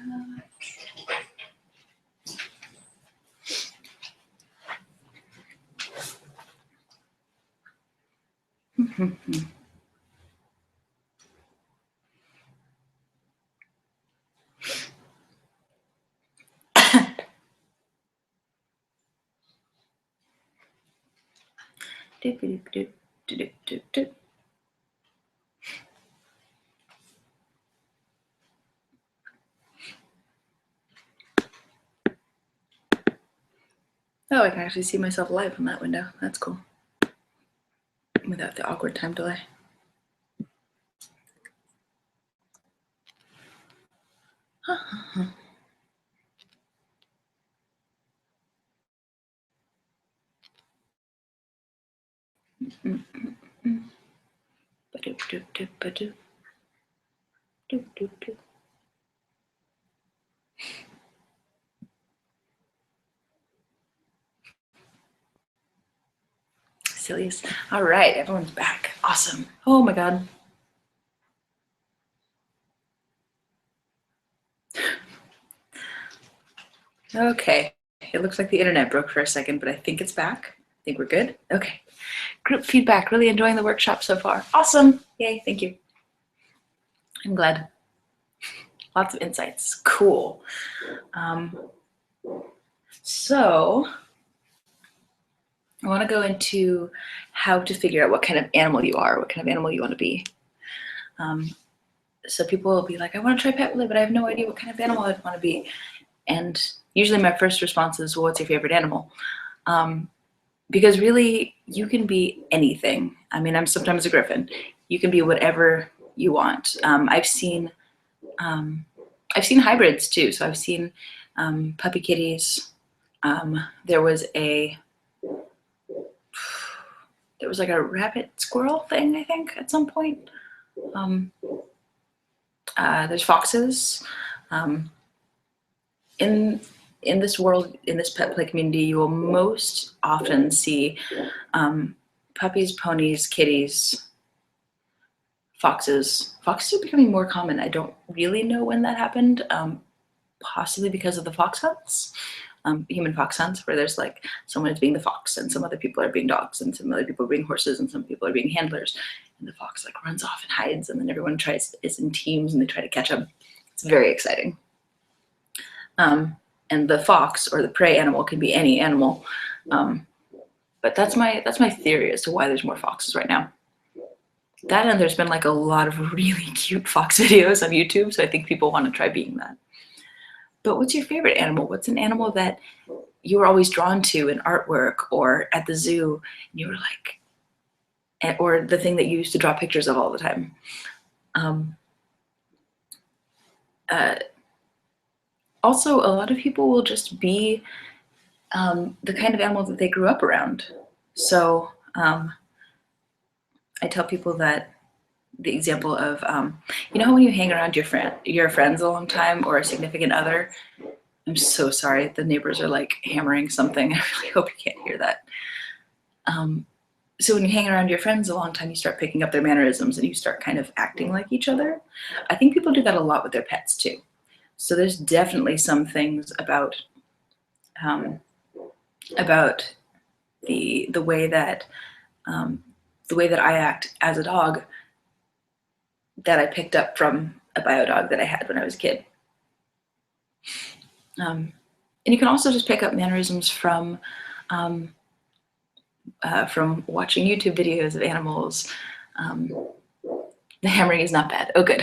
Oh, I can actually see myself live from that window. That's cool. Without the awkward time delay. Silliest. All right, everyone's back. Awesome. Oh my God. Okay, it looks like the internet broke for a second, but I think it's back. I think we're good. Okay. Group feedback. Really enjoying the workshop so far. Awesome. Yay, thank you. I'm glad. Lots of insights. Cool. So I want to go into how to figure out what kind of animal you are, what kind of animal you want to be. So people will be like, I want to try Petplay, but I have no idea what kind of animal I'd want to be. And usually my first response is, well, what's your favorite animal? Because really, you can be anything. I mean, I'm sometimes a griffin. You can be whatever you want. I've seen hybrids too. So I've seen puppy kitties. There was like a rabbit squirrel thing, I think, at some point. There's foxes. In this world, in this Petplay community, you will most often see puppies, ponies, kitties, foxes. Foxes are becoming more common. I don't really know when that happened, possibly because of the fox hunts, human fox hunts, where there's like someone is being the fox and some other people are being dogs and some other people are being horses and some people are being handlers. And the fox like runs off and hides and then everyone is in teams and they try to catch him. It's very exciting. And the fox or the prey animal can be any animal. But that's my theory as to why there's more foxes right now. That and there's been like a lot of really cute fox videos on YouTube, so I think people want to try being that. But what's your favorite animal? What's an animal that you were always drawn to in artwork or at the zoo, and you were like, or the thing that you used to draw pictures of all the time. Also, a lot of people will just be the kind of animal that they grew up around. So I tell people that the example of, you know how when you hang around your friends a long time or a significant other, I'm so sorry, the neighbors are like hammering something. I really hope you can't hear that. So when you hang around your friends a long time, you start picking up their mannerisms and you start kind of acting like each other. I think people do that a lot with their pets too. So there's definitely some things about the way that I act as a dog that I picked up from a bio dog that I had when I was a kid. And you can also just pick up mannerisms from watching YouTube videos of animals. The hammering is not bad. Oh, good.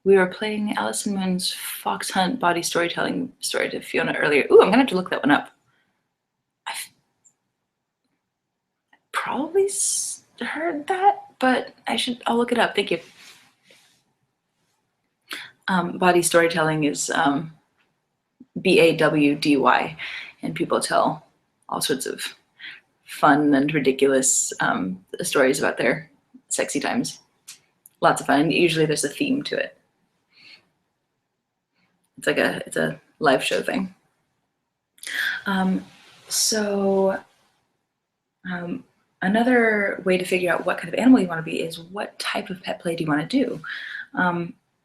We were playing Alison Moon's Fox Hunt body storytelling story to Fiona earlier. Ooh, I'm gonna have to look that one up. I've probably heard that, but I'll look it up. Thank you. Body storytelling is BAWDY, and people tell all sorts of fun and ridiculous stories about their sexy times. Lots of fun. Usually there's a theme to it. It's a live show thing. Another way to figure out what kind of animal you want to be is what type of pet play do you want to do?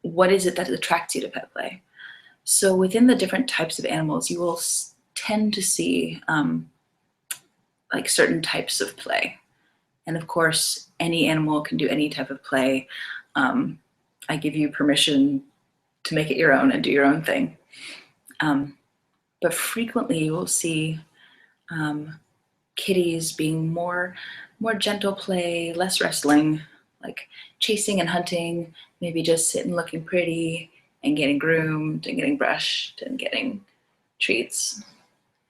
What is it that attracts you to pet play? So within the different types of animals, you will tend to see like certain types of play. And of course, any animal can do any type of play. I give you permission to make it your own and do your own thing. But frequently you will see kitties being more gentle play, less wrestling, like chasing and hunting, maybe just sitting looking pretty and getting groomed and getting brushed and getting treats,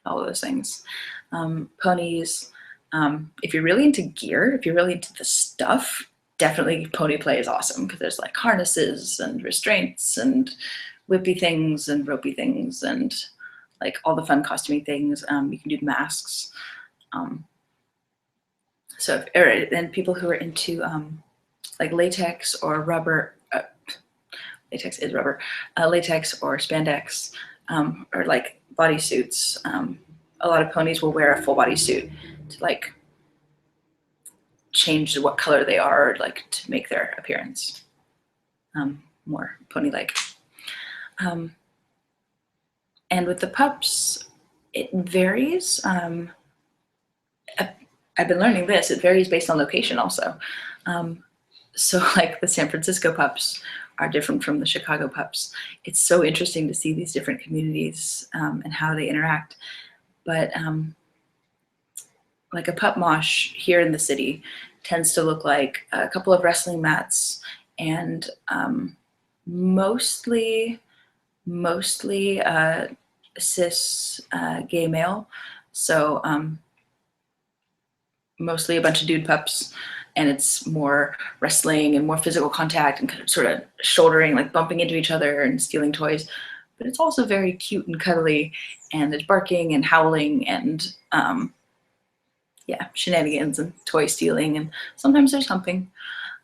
all of those things. Ponies, if you're really into gear, if you're really into the stuff, definitely pony play is awesome because there's like harnesses and restraints and whippy things and ropey things and like all the fun costuming things. You can do masks. And people who are into like latex or rubber, latex is rubber, latex or spandex, or like bodysuits. A lot of ponies will wear a full body suit to like change what color they are, or like to make their appearance more pony-like. And with the pups, it varies. I've been learning this. It varies based on location also. So like the San Francisco pups are different from the Chicago pups. It's so interesting to see these different communities and how they interact. But like a pup mosh here in the city tends to look like a couple of wrestling mats and mostly cis gay male. So mostly a bunch of dude pups, and it's more wrestling and more physical contact and kind of sort of shouldering, like bumping into each other and stealing toys. But it's also very cute and cuddly, and there's barking and howling and shenanigans and toy stealing, and sometimes there's humping.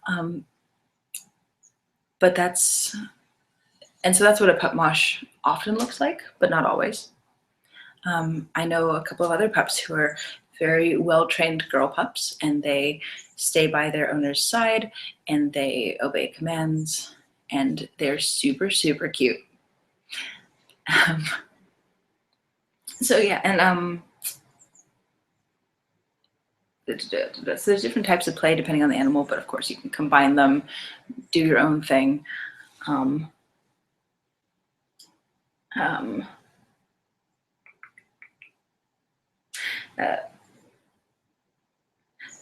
So that's what a pup mosh often looks like, but not always. I know a couple of other pups who are very well-trained girl pups, and they stay by their owner's side and they obey commands, and they're super, super cute. So there's different types of play depending on the animal, but of course you can combine them, do your own thing.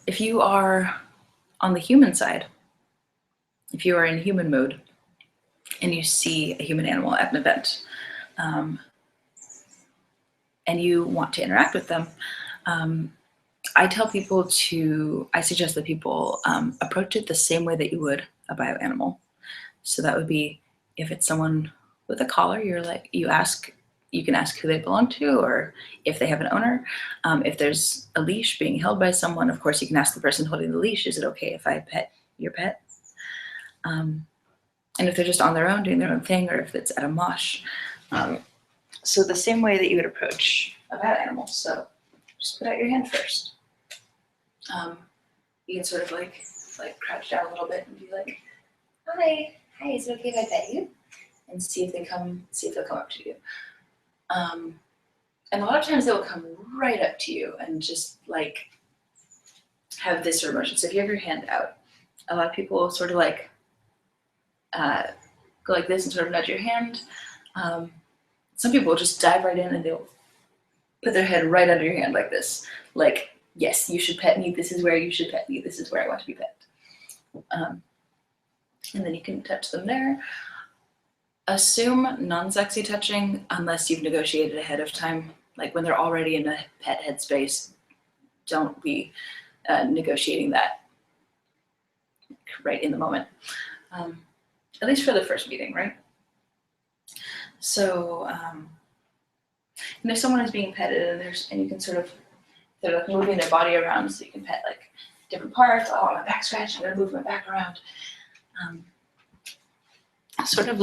If you are on the human side, if you are in human mode and you see a human animal at an event, and you want to interact with them, I suggest that people approach it the same way that you would a bioanimal. So that would be, if it's someone with a collar, you can ask who they belong to, or if they have an owner. If there's a leash being held by someone, of course, you can ask the person holding the leash, is it okay if I pet your pet? And if they're just on their own, doing their own thing, or if it's at a mosh. So the same way that you would approach a bioanimal. So just put out your hand first. You can sort of like crouch down a little bit and be like, hi, is it okay if I pet you? And see if they'll come up to you. And a lot of times they will come right up to you and just like have this sort of motion. So if you have your hand out, a lot of people will sort of like go like this and sort of nudge your hand. Some people will just dive right in and they'll put their head right under your hand like this. Like, yes, you should pet me. This is where you should pet me. This is where I want to be pet. And then you can touch them there. Assume non-sexy touching unless you've negotiated ahead of time. Like when they're already in a pet headspace, don't be negotiating that right in the moment. At least for the first meeting, right? So, if someone is being petted and you can sort of, they're like moving their body around, so you can pet like different parts. Oh, my back scratch, I'm gonna move my back around. Sort of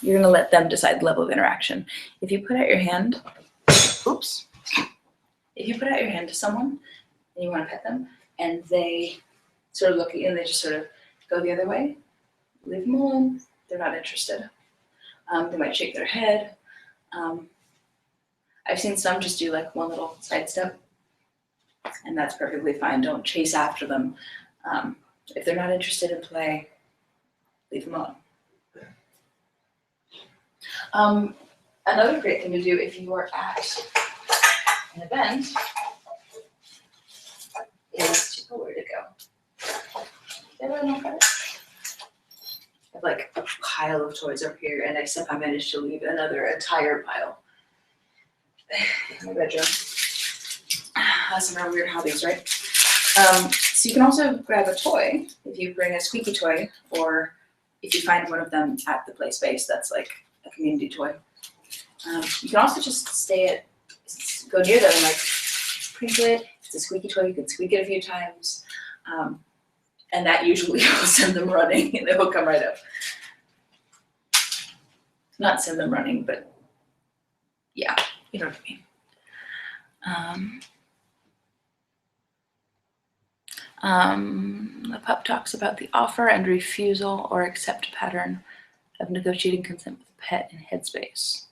you're gonna let them decide the level of interaction. If you put out your hand, if you put out your hand to someone and you wanna pet them and they sort of look at you and they just sort of go the other way, leave them alone, they're not interested. They might shake their head. I've seen some just do like one little side step, and that's perfectly fine. Don't chase after them. If they're not interested in play, leave them alone. Another great thing to do if you are at an event is to, where'd it go? Did everyone know about it? I have like a pile of toys over here, and I somehow managed to leave another entire pile in my bedroom. Some of our weird hobbies, right? So you can also grab a toy if you bring a squeaky toy, or if you find one of them at the play space that's like a community toy. You can also just go near them and like sprinkle it. If it's a squeaky toy, you can squeak it a few times. And that usually will send them running and they will come right up. Not send them running, but yeah, you know what I mean. The pup talks about the offer and refusal or accept pattern of negotiating consent with pet in Headspace.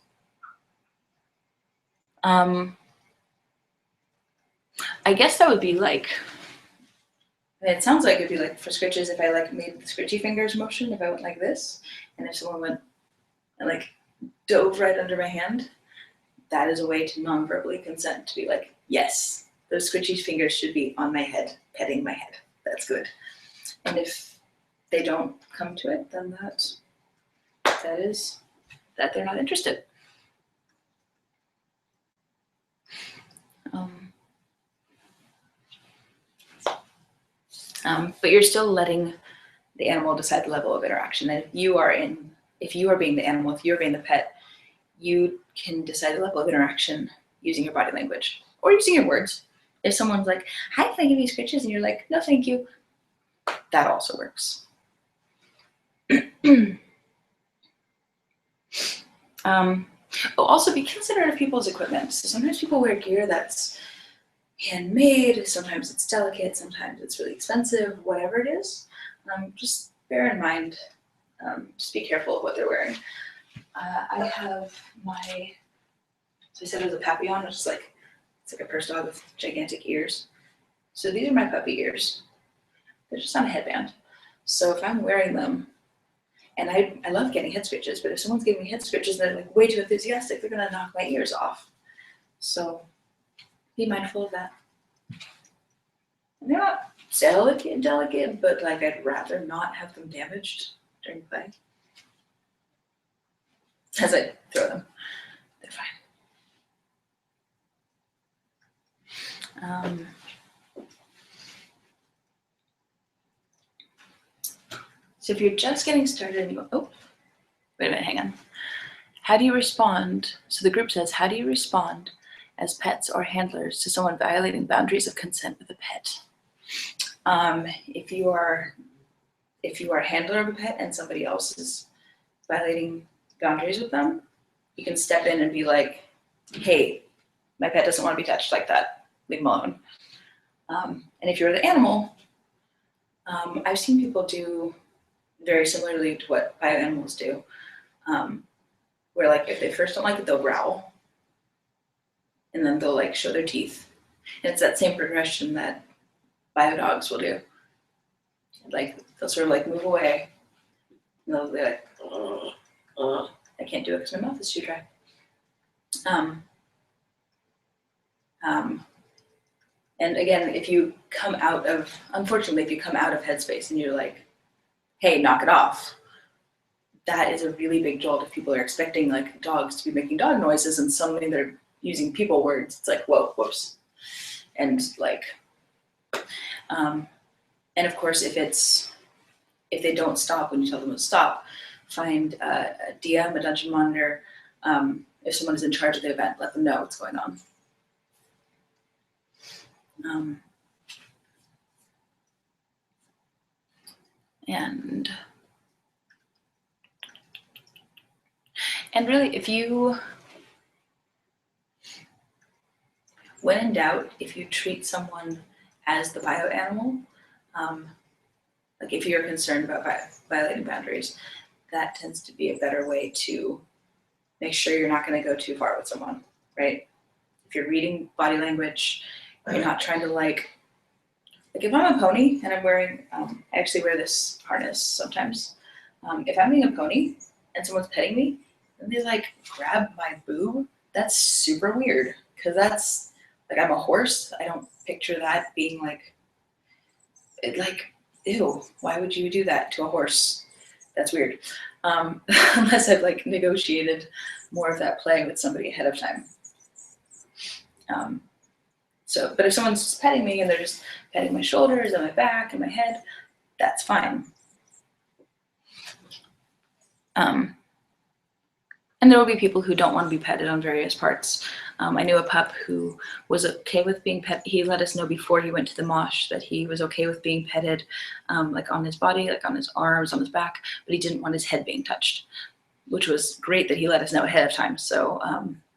I guess that would be like, it sounds like it'd be like for scritches if I like made the scritchy fingers motion, if I went like this, and if someone went and like dove right under my hand, that is a way to non-verbally consent, to be like, yes, those squishy fingers should be on my head, petting my head. That's good. And if they don't come to it, then that is that they're not interested. But you're still letting the animal decide the level of interaction. And if you are being the animal, if you're being the pet, you can decide the level of interaction using your body language or using your words. If someone's like, hi, can I give you scritches? And you're like, no, thank you. That also works. Also be considerate of people's equipment. So sometimes people wear gear that's handmade, sometimes it's delicate, sometimes it's really expensive, whatever it is. Just bear in mind, just be careful of what they're wearing. I have so I said it was a papillon, which is like, it's like a purse dog with gigantic ears. So these are my puppy ears. They're just on a headband. So if I'm wearing them, and I love getting head scratches, but if someone's giving me head scratches and they're like way too enthusiastic, they're gonna knock my ears off. So be mindful of that. And they're not delicate, but like I'd rather not have them damaged during play. As I throw them, they're fine. So if you're just getting started and you go, oh, wait a minute, hang on. How do you respond? So the group says, how do you respond as pets or handlers to someone violating boundaries of consent with a pet? If you are a handler of a pet and somebody else is violating boundaries with them, you can step in and be like, hey, my pet doesn't want to be touched like that. Leave him alone. And if you're the animal, I've seen people do very similarly to what bioanimals do, where like if they first don't like it, they'll growl, and then they'll like show their teeth. And it's that same progression that biodogs will do. Like they'll sort of like move away, and they'll be like, I can't do it because my mouth is too dry. And again, if you come out of, unfortunately, if you come out of Headspace and you're like, hey, knock it off, that is a really big jolt if people are expecting like dogs to be making dog noises and suddenly they're using people words. It's like, whoa, whoops. And like, and of course, if they don't stop when you tell them to stop, find a DM, a dungeon monitor. If someone is in charge of the event, let them know what's going on. And really, when in doubt, if you treat someone as the bioanimal, like if you're concerned about violating boundaries, that tends to be a better way to make sure you're not going to go too far with someone, right? If you're reading body language, you're not trying to like if I'm a pony and I'm wearing, I actually wear this harness sometimes. If I'm being a pony and someone's petting me and they like grab my boob, that's super weird because that's like I'm a horse. I don't picture that being like ew. Why would you do that to a horse? That's weird. Unless I've like negotiated more of that play with somebody ahead of time. But if someone's just petting me and they're just petting my shoulders and my back and my head, that's fine. And there will be people who don't want to be petted on various parts. I knew a pup who was okay with being petted. He let us know before he went to the mosh that he was okay with being petted, like on his body, like on his arms, on his back, but he didn't want his head being touched, which was great that he let us know ahead of time. So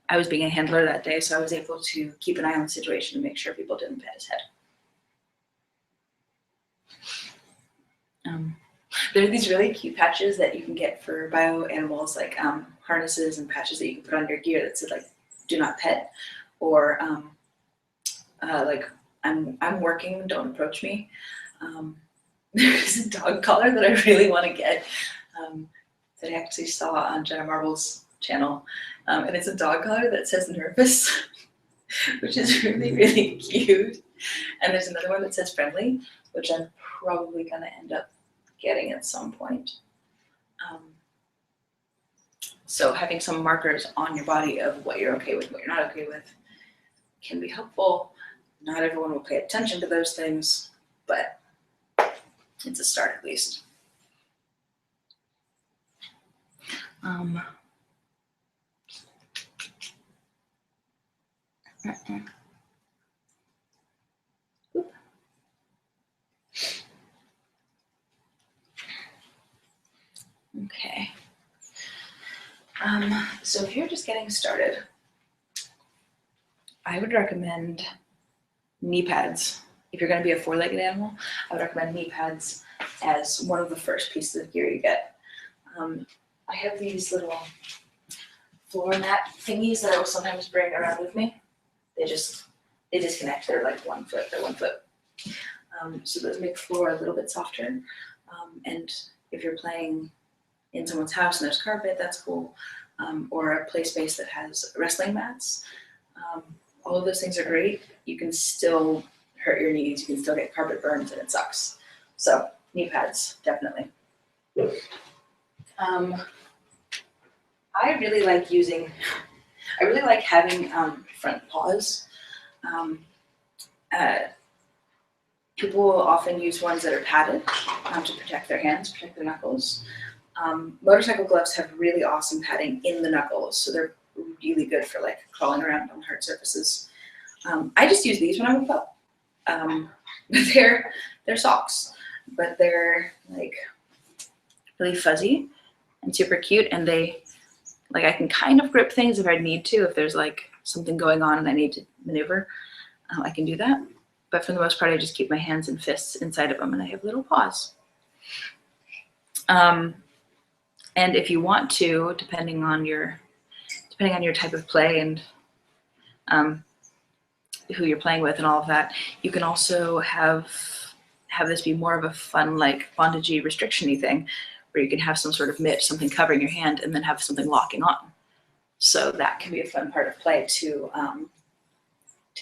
I was being a handler that day, so I was able to keep an eye on the situation and make sure people didn't pet his head. There are these really cute patches that you can get for bioanimals, like harnesses and patches that you can put on your gear that said like "Do not pet," or like "I'm working, don't approach me." There's a dog collar that I really want to get that I actually saw on Jenna Marvel's channel, and it's a dog collar that says "nervous," which is really, really cute. And there's another one that says "friendly," which I'm probably gonna end up getting at some point. So having some markers on your body of what you're okay with, what you're not okay with, can be helpful. Not everyone will pay attention to those things, but it's a start at least. Okay. So if you're just getting started, I would recommend knee pads. If you're going to be a four-legged animal, I would recommend knee pads as one of the first pieces of gear you get. I have these little floor mat thingies that I will sometimes bring around with me. They disconnect. They're like 1 foot. They're 1 foot. So those make the floor a little bit softer. And if you're playing in someone's house and there's carpet, that's cool. Or a play space that has wrestling mats. All of those things are great. You can still hurt your knees. You can still get carpet burns and it sucks. So knee pads, definitely. I really like having front paws. People will often use ones that are padded to protect their hands, protect their knuckles. Motorcycle gloves have really awesome padding in the knuckles, so they're really good for like crawling around on hard surfaces. I just use these when I'm a pup. They're socks, but they're like really fuzzy and super cute, and they like I can kind of grip things if I need to. If there's like something going on and I need to maneuver, I can do that. But for the most part, I just keep my hands and fists inside of them, and I have little paws. And if you want to, depending on your type of play and who you're playing with and all of that, you can also have this be more of a fun, like bondagey, restriction-y thing, where you can have some sort of mitt, something covering your hand, and then have something locking on. So that can be a fun part of play to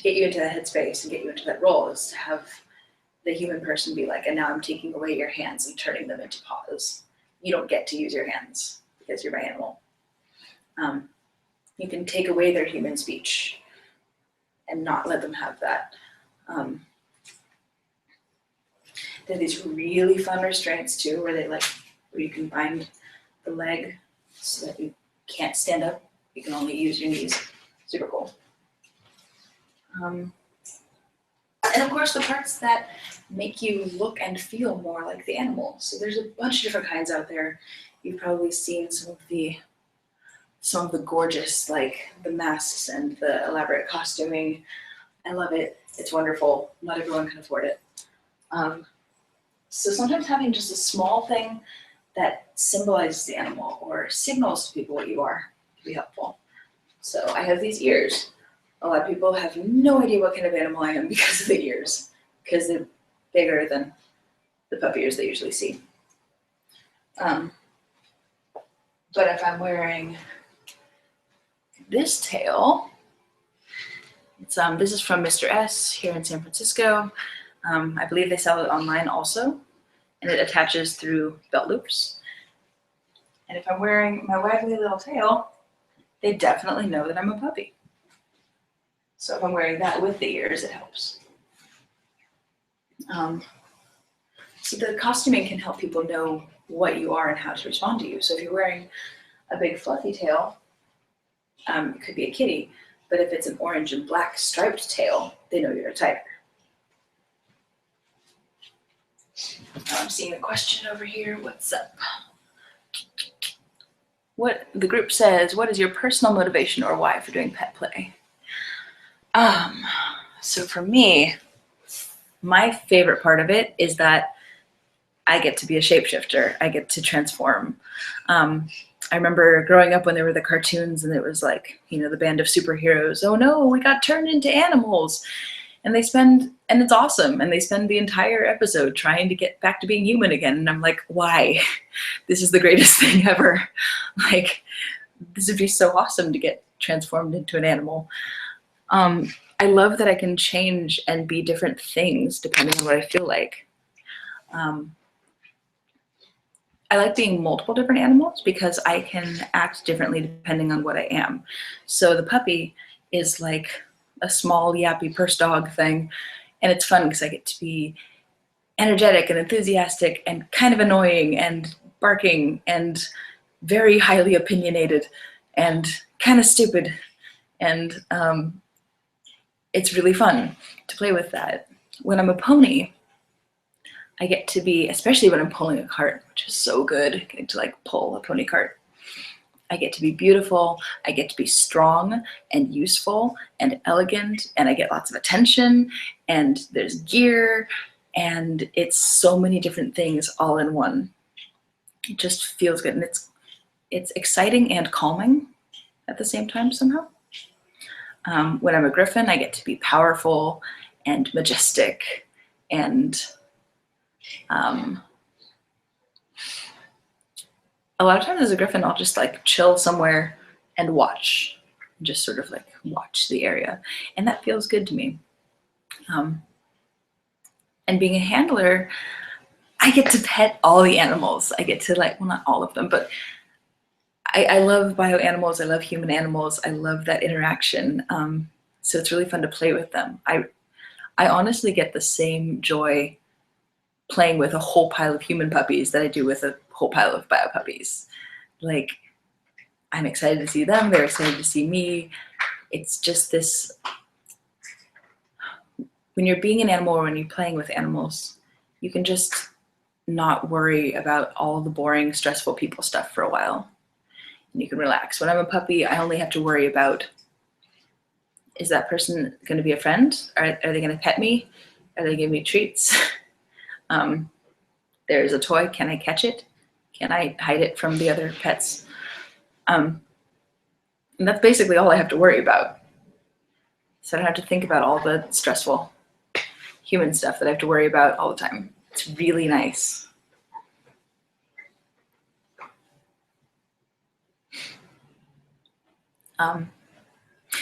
get you into that headspace and get you into that role, is to have the human person be like, and now I'm taking away your hands and turning them into paws. You don't get to use your hands because you're my animal. You can take away their human speech and not let them have that. There are these really fun restraints too, where you can bind the leg so that you can't stand up. You can only use your knees. Super cool. And of course, the parts that make you look and feel more like the animal. So there's a bunch of different kinds out there. You've probably seen some of the gorgeous, like the masks and the elaborate costuming. I love it. It's wonderful. Not everyone can afford it. So sometimes having just a small thing that symbolizes the animal or signals to people what you are can be helpful. So I have these ears. A lot of people have no idea what kind of animal I am because of the ears, because they're bigger than the puppy ears they usually see. But if I'm wearing this tail, this is from Mr. S here in San Francisco. I believe they sell it online also, and it attaches through belt loops. And if I'm wearing my waggly little tail, they definitely know that I'm a puppy. So if I'm wearing that with the ears, it helps. So the costuming can help people know what you are and how to respond to you. So if you're wearing a big fluffy tail, it could be a kitty, but if it's an orange and black striped tail, they know you're a tiger. I'm seeing a question over here. What's up? What the group says, what is your personal motivation or why for doing pet play? So for me, my favorite part of it is that I get to be a shapeshifter. I get to transform. I remember growing up when there were the cartoons and it was like, the band of superheroes. Oh no, we got turned into animals. And it's awesome. And they spend the entire episode trying to get back to being human again. And I'm like, why? This is the greatest thing ever. Like, this would be so awesome to get transformed into an animal. I love that I can change and be different things depending on what I feel like. I like being multiple different animals because I can act differently depending on what I am. So the puppy is like a small yappy purse dog thing, and it's fun because I get to be energetic and enthusiastic and kind of annoying and barking and very highly opinionated and kind of stupid, and it's really fun to play with that. When I'm a pony, I get to be, especially when I'm pulling a cart, which is so good, getting to like pull a pony cart. I get to be beautiful, I get to be strong and useful and elegant, and I get lots of attention, and there's gear, and it's so many different things all in one. It just feels good, and it's exciting and calming at the same time somehow. When I'm a griffin, I get to be powerful and majestic and a lot of times as a griffin, I'll just like chill somewhere and watch, just sort of like watch the area. And that feels good to me. And being a handler, I get to pet all the animals. I get to well, not all of them, but I love bio animals. I love human animals. I love that interaction. So it's really fun to play with them. I honestly get the same joy playing with a whole pile of human puppies that I do with a whole pile of bio puppies. Like, I'm excited to see them, they're excited to see me. It's just this, when you're being an animal or when you're playing with animals, you can just not worry about all the boring, stressful people stuff for a while. And you can relax. When I'm a puppy, I only have to worry about, is that person going to be a friend? Are they going to pet me? Are they giving me treats? There's a toy. Can I catch it? Can I hide it from the other pets? And that's basically all I have to worry about. So I don't have to think about all the stressful human stuff that I have to worry about all the time. It's really nice.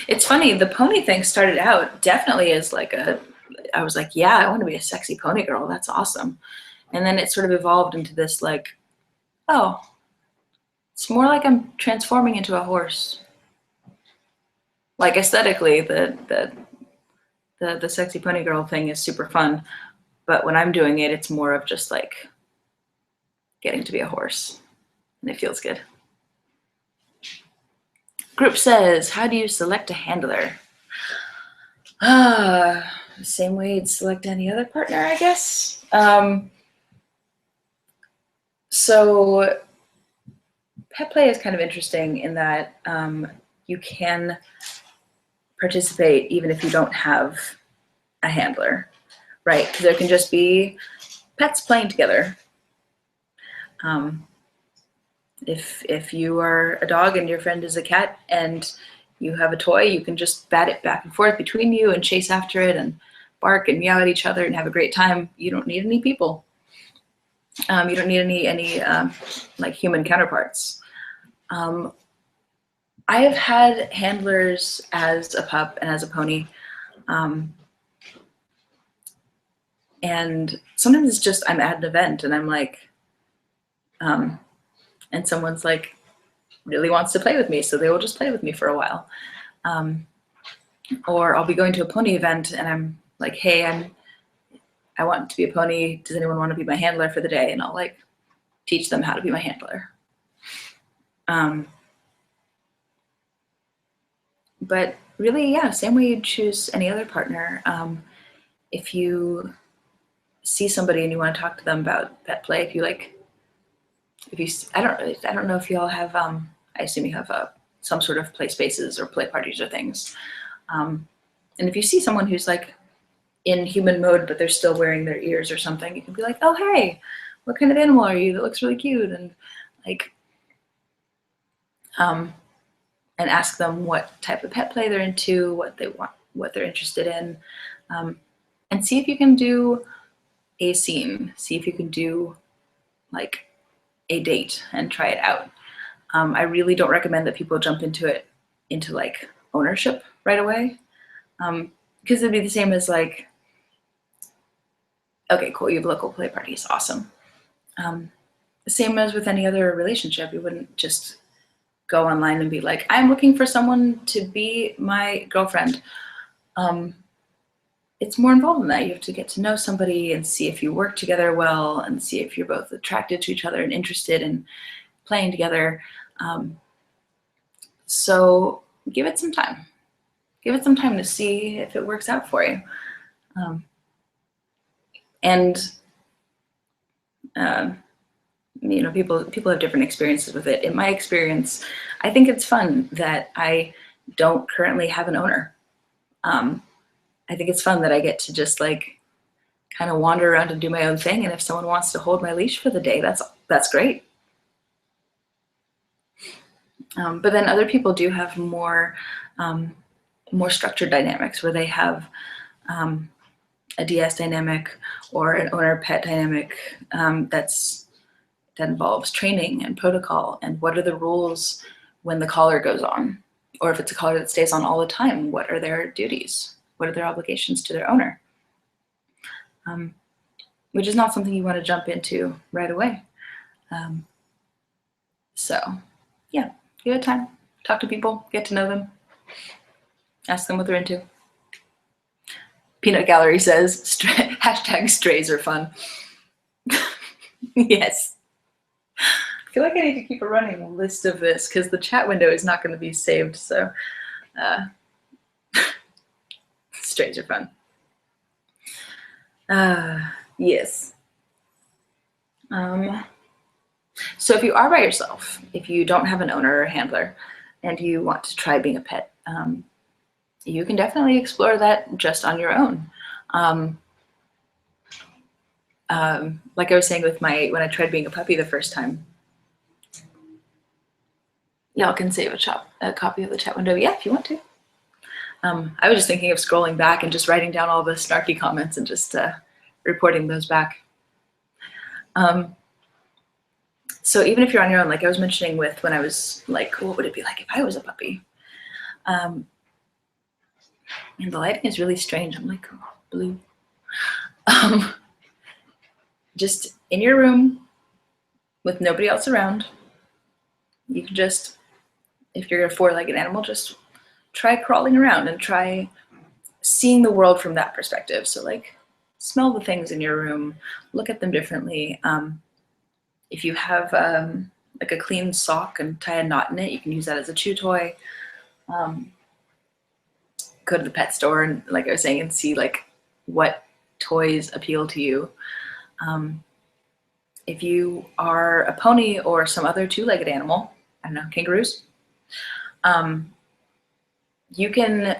It's funny, the pony thing started out definitely as like I was like, yeah, I want to be a sexy pony girl. That's awesome. And then it sort of evolved into this like, oh, it's more like I'm transforming into a horse. Like aesthetically, the sexy pony girl thing is super fun. But when I'm doing it, it's more of just like getting to be a horse. And it feels good. Group says, how do you select a handler? Same way you'd select any other partner, I guess. So Petplay is kind of interesting in that you can participate even if you don't have a handler, right? Because there can just be pets playing together. If you are a dog and your friend is a cat and you have a toy, you can just bat it back and forth between you and chase after it and bark and meow at each other and have a great time. You don't need any people. You don't need any like human counterparts. I have had handlers as a pup and as a pony. And sometimes it's just I'm at an event and I'm like, and someone's like really wants to play with me, so they will just play with me for a while. Or I'll be going to a pony event and I'm like, hey, I want to be a pony. Does anyone want to be my handler for the day? And I'll like teach them how to be my handler. But really, yeah, same way you'd choose any other partner. If you see somebody and you want to talk to them about pet play, I don't know if you all have, I assume you have some sort of play spaces or play parties or things. And if you see someone who's like in human mode, but they're still wearing their ears or something, you can be like, oh, hey, what kind of animal are you? That looks really cute. And like, and ask them what type of pet play they're into, what they want, what they're interested in, and see if you can do a scene, see if you can do like a date and try it out. I really don't recommend that people jump into like ownership right away, because it'd be the same as like, okay, cool, you have local play parties, awesome. Same as with any other relationship, you wouldn't just go online and be like, I'm looking for someone to be my girlfriend. It's more involved than that. You have to get to know somebody and see if you work together well and see if you're both attracted to each other and interested in playing together. So give it some time. Give it some time to see if it works out for you. You know, people have different experiences with it. In my experience, I think it's fun that I don't currently have an owner. I think it's fun that I get to just like kind of wander around and do my own thing. And if someone wants to hold my leash for the day, that's great. But then other people do have more structured dynamics where they have a DS dynamic or an owner-pet dynamic that involves training and protocol and what are the rules when the collar goes on, or if it's a collar that stays on all the time, what are their duties? What are their obligations to their owner? Which is not something you want to jump into right away. So yeah, give it time, talk to people, get to know them, ask them what they're into. Peanut Gallery says, hashtag strays are fun. Yes. I feel like I need to keep a running list of this because the chat window is not going to be saved. So strays are fun. Yes. So if you are by yourself, if you don't have an owner or handler, and you want to try being a pet, you can definitely explore that just on your own. Like I was saying with when I tried being a puppy the first time, y'all can save a copy of the chat window, yeah, if you want to. I was just thinking of scrolling back and just writing down all the snarky comments and just reporting those back. So even if you're on your own, like I was mentioning with when I was like, what would it be like if I was a puppy? And the lighting is really strange. I'm like, oh, blue. Just in your room with nobody else around, you can just, if you're a four-legged animal, just try crawling around and try seeing the world from that perspective. So like smell the things in your room, look at them differently. If you have like a clean sock and tie a knot in it, you can use that as a chew toy. Go to the pet store and, like I was saying, and see like what toys appeal to you. If you are a pony or some other two-legged animal, I don't know, kangaroos, you can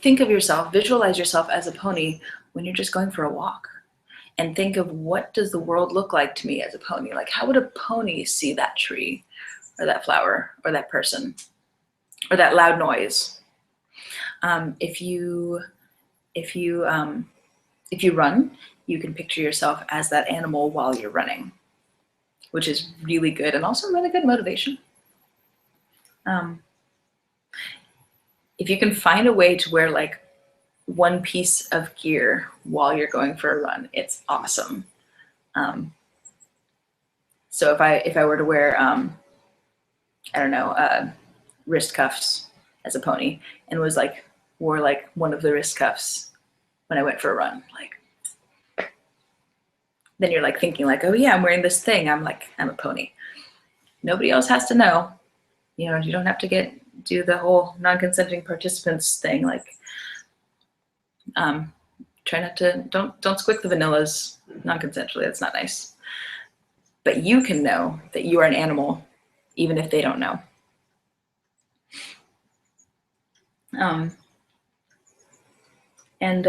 think of yourself, visualize yourself as a pony when you're just going for a walk, and think of what does the world look like to me as a pony? Like how would a pony see that tree or that flower or that person or that loud noise? If you run, you can picture yourself as that animal while you're running, which is really good and also really good motivation. If you can find a way to wear like one piece of gear while you're going for a run, it's awesome. So if I were to wear, I don't know, wrist cuffs as a pony and wore like one of the wrist cuffs when I went for a run, like, then you're like thinking like, oh yeah, I'm wearing this thing. I'm a pony. Nobody else has to know. You know, you don't have to do the whole non-consenting participants thing. Like, try not to, don't squick the vanillas non-consensually. That's not nice. But you can know that you are an animal, even if they don't know. And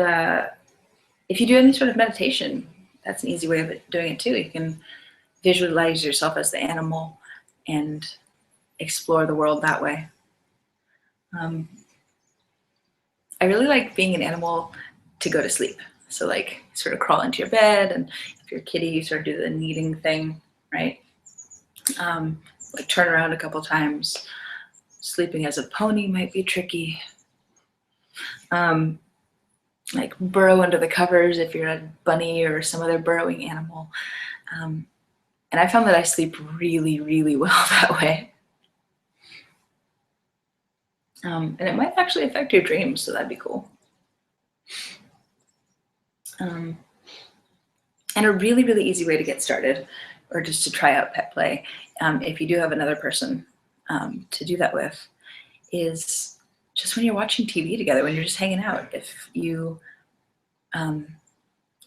if you do any sort of meditation, that's an easy way of doing it too. You can visualize yourself as the animal and explore the world that way. I really like being an animal to go to sleep. So like sort of crawl into your bed, and if you're a kitty, you sort of do the kneading thing, right? Like turn around a couple times. Sleeping as a pony might be tricky. Like burrow under the covers if you're a bunny or some other burrowing animal. And I found that I sleep really, really well that way. And it might actually affect your dreams, so that'd be cool. And a really, really easy way to get started, or just to try out Petplay, if you do have another person to do that with, is just when you're watching TV together, when you're just hanging out. If you,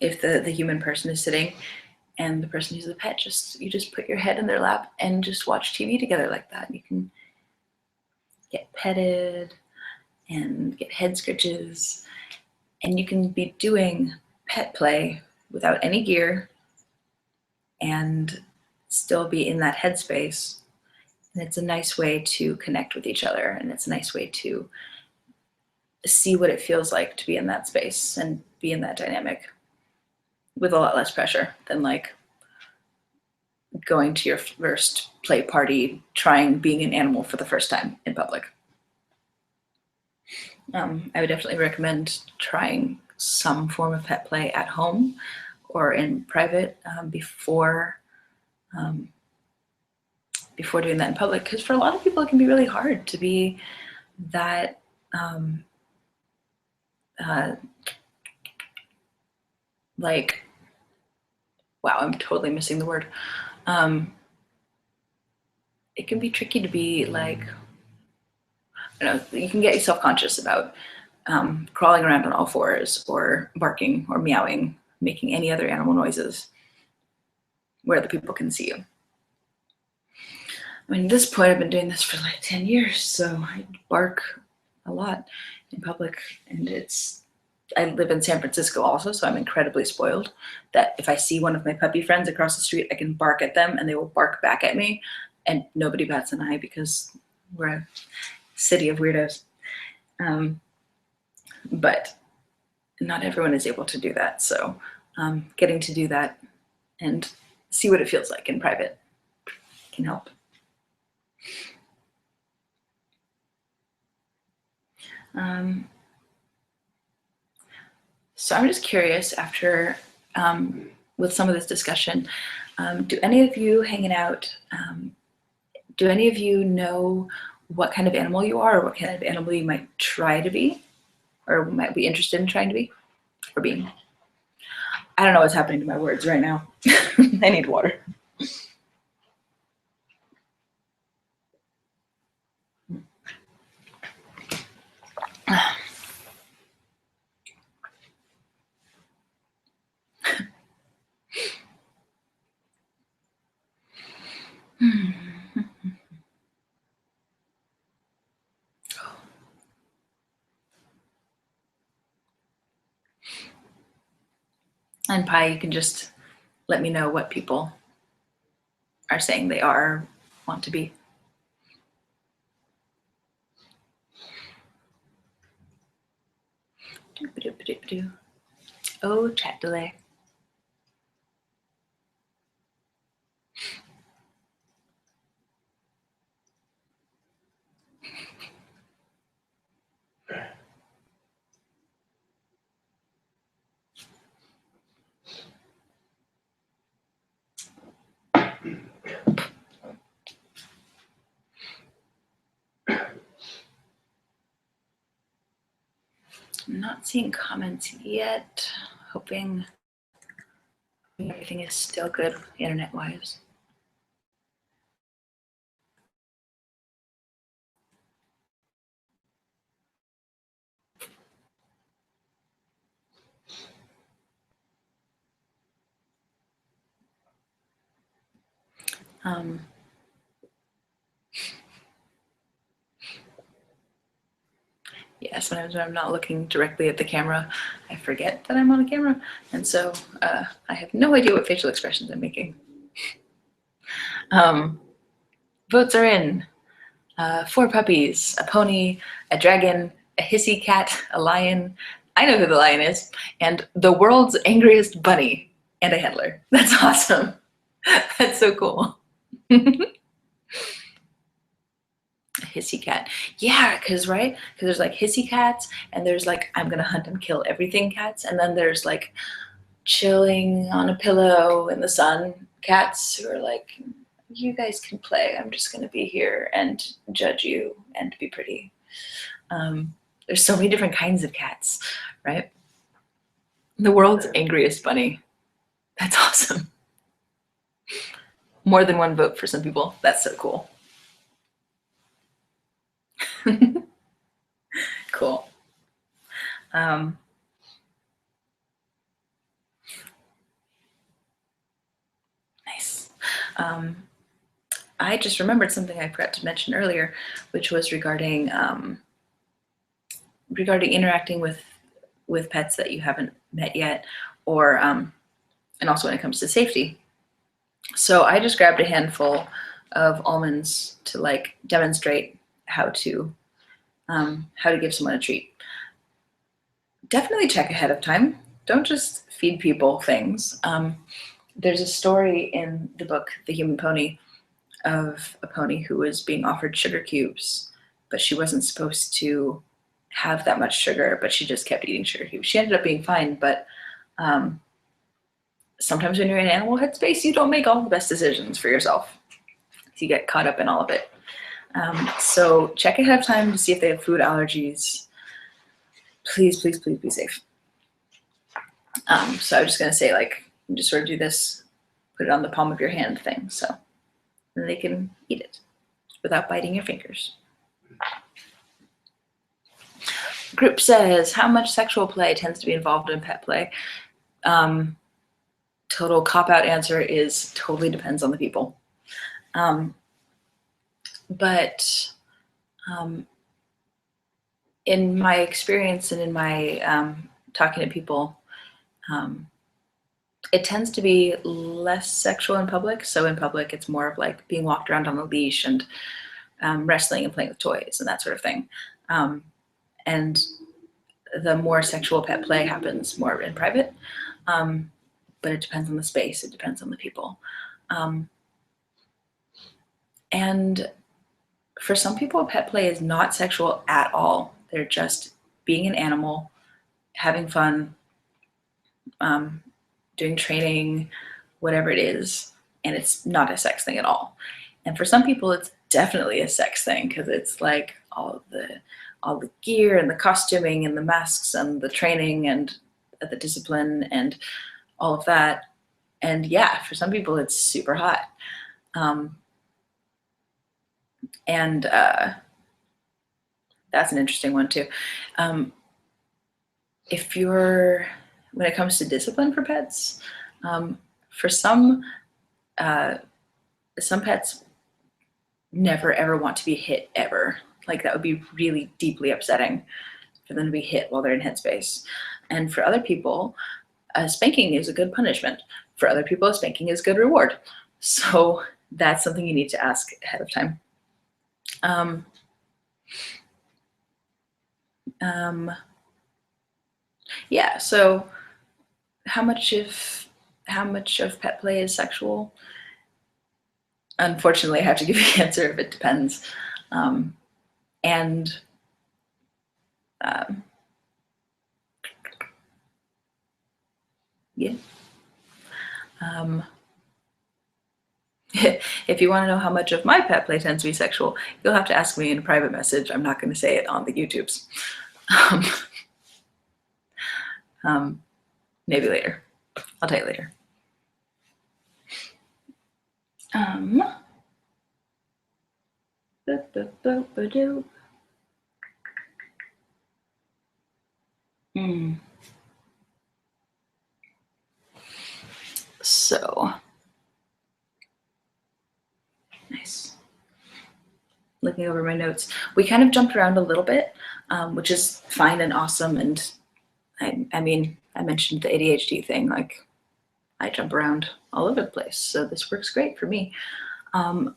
if the human person is sitting and the person who's the pet, you just put your head in their lap and just watch TV together like that. You can get petted and get head scratches, and you can be doing pet play without any gear and still be in that headspace. And it's a nice way to connect with each other, and it's a nice way to see what it feels like to be in that space and be in that dynamic with a lot less pressure than like going to your first play party, trying being an animal for the first time in public. I would definitely recommend trying some form of pet play at home or in private before doing that in public, because for a lot of people it can be really hard to be that like, wow, I'm totally missing the word. It can be tricky to be like, I don't know, you can get self-conscious about crawling around on all fours or barking or meowing, making any other animal noises where other people can see you. I mean, at this point, I've been doing this for like 10 years, so I bark a lot in public, and I live in San Francisco also, so I'm incredibly spoiled that if I see one of my puppy friends across the street, I can bark at them and they will bark back at me, and nobody bats an eye because we're a city of weirdos. But not everyone is able to do that, so getting to do that and see what it feels like in private can help. So I'm just curious, after with some of this discussion, do any of you hanging out, do any of you know what kind of animal you are, or what kind of animal you might try to be, or might be interested in trying to be, or being? I don't know what's happening to my words right now. I need water. And Pi, you can just let me know what people are saying they are or want to be. Oh, chat delay. I'm not seeing comments yet. Hoping everything is still good internet-wise. Yeah, sometimes when I'm not looking directly at the camera, I forget that I'm on a camera. And so I have no idea what facial expressions I'm making. Votes are in. 4 puppies, a pony, a dragon, a hissy cat, a lion. I know who the lion is. And the world's angriest bunny and a handler. That's awesome. That's so cool. Hissy cat. Yeah, because there's like hissy cats, and there's like I'm gonna hunt and kill everything cats, and then there's like chilling on a pillow in the sun cats who are like, you guys can play, I'm just gonna be here and judge you and be pretty. There's so many different kinds of cats, right? The world's angriest bunny. That's awesome. More than one vote for some people. That's so cool. Cool. Nice. I just remembered something I forgot to mention earlier, which was regarding interacting with pets that you haven't met yet, or and also when it comes to safety. So I just grabbed a handful of almonds to like demonstrate how to give someone a treat. Definitely check ahead of time. Don't just feed people things. There's a story in the book, The Human Pony, of a pony who was being offered sugar cubes, but she wasn't supposed to have that much sugar, but she just kept eating sugar cubes. She ended up being fine, but sometimes when you're in animal headspace, you don't make all the best decisions for yourself. You get caught up in all of it. So check ahead of time to see if they have food allergies. please, please, please be safe. So I'm just gonna say, like, you just sort of do this, put it on the palm of your hand thing, so then they can eat it without biting your fingers. Group says, how much sexual play tends to be involved in pet play? Total cop-out answer is totally depends on the people. But in my experience and in my talking to people, it tends to be less sexual in public. So in public, it's more of like being walked around on a leash and wrestling and playing with toys and that sort of thing. And the more sexual pet play happens more in private, but it depends on the space. It depends on the people. And for some people, pet play is not sexual at all. They're just being an animal, having fun, doing training, whatever it is, and it's not a sex thing at all. And for some people, it's definitely a sex thing because it's like all the gear and the costuming and the masks and the training and the discipline and all of that. And yeah, for some people, it's super hot. And that's an interesting one too. If you're, when it comes to discipline for pets, for some pets never ever want to be hit ever. Like that would be really deeply upsetting for them to be hit while they're in Headspace. And for other people, spanking is a good punishment. For other people, spanking is a good reward. So that's something you need to ask ahead of time. Yeah, so how much of pet play is sexual? Unfortunately, I have to give you the answer of it depends. Yeah. If you want to know how much of my pet play tends to be sexual, you'll have to ask me in a private message. I'm not going to say it on the YouTubes. Maybe later. I'll tell you later. So nice. Looking over my notes, we kind of jumped around a little bit, which is fine and awesome. And I mean, I mentioned the ADHD thing, like I jump around all over the place. So this works great for me. I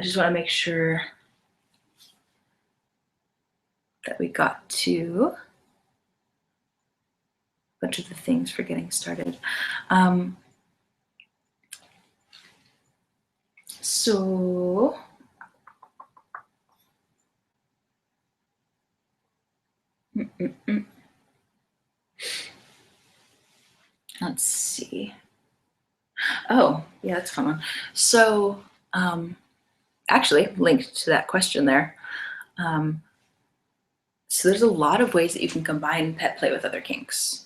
just want to make sure that we got to a bunch of the things for getting started. So let's see. Oh, yeah, that's a fun one. So actually linked to that question there. So there's a lot of ways that you can combine pet play with other kinks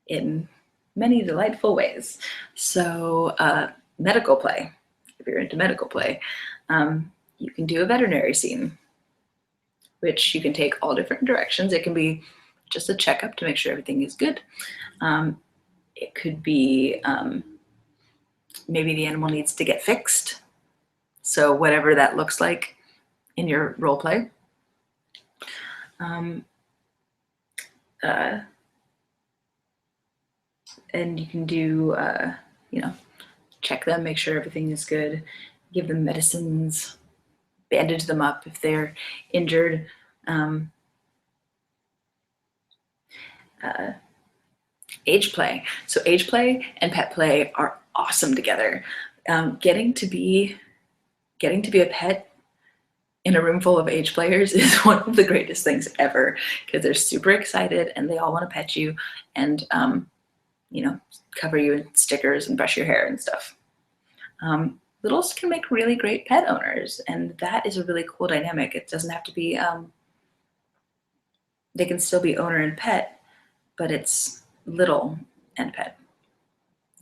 in many delightful ways. So medical play, if you're into medical play, you can do a veterinary scene, which you can take all different directions. It can be just a checkup to make sure everything is good. It could be maybe the animal needs to get fixed. So whatever that looks like in your role play. And you can do, check them, make sure everything is good, give them medicines, bandage them up if they're injured. Age play. So age play and pet play are awesome together. Getting to be a pet in a room full of age players is one of the greatest things ever because they're super excited and they all want to pet you and cover you in stickers and brush your hair and stuff. Littles can make really great pet owners, and that is a really cool dynamic. It doesn't have to be they can still be owner and pet, but it's little and pet.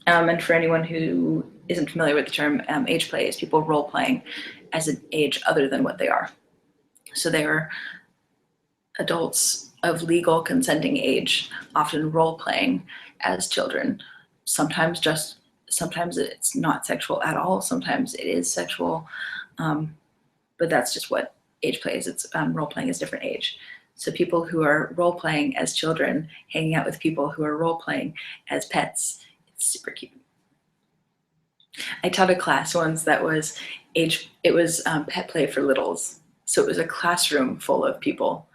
And for anyone who isn't familiar with the term, age play is people role playing as an age other than what they are. So they are adults of legal consenting age, often role playing as children. Sometimes it's not sexual at all. Sometimes it is sexual, but that's just what age play is. It's role playing as different age. So people who are role playing as children, hanging out with people who are role playing as pets, it's super cute. I taught a class once that was pet play for littles. So it was a classroom full of people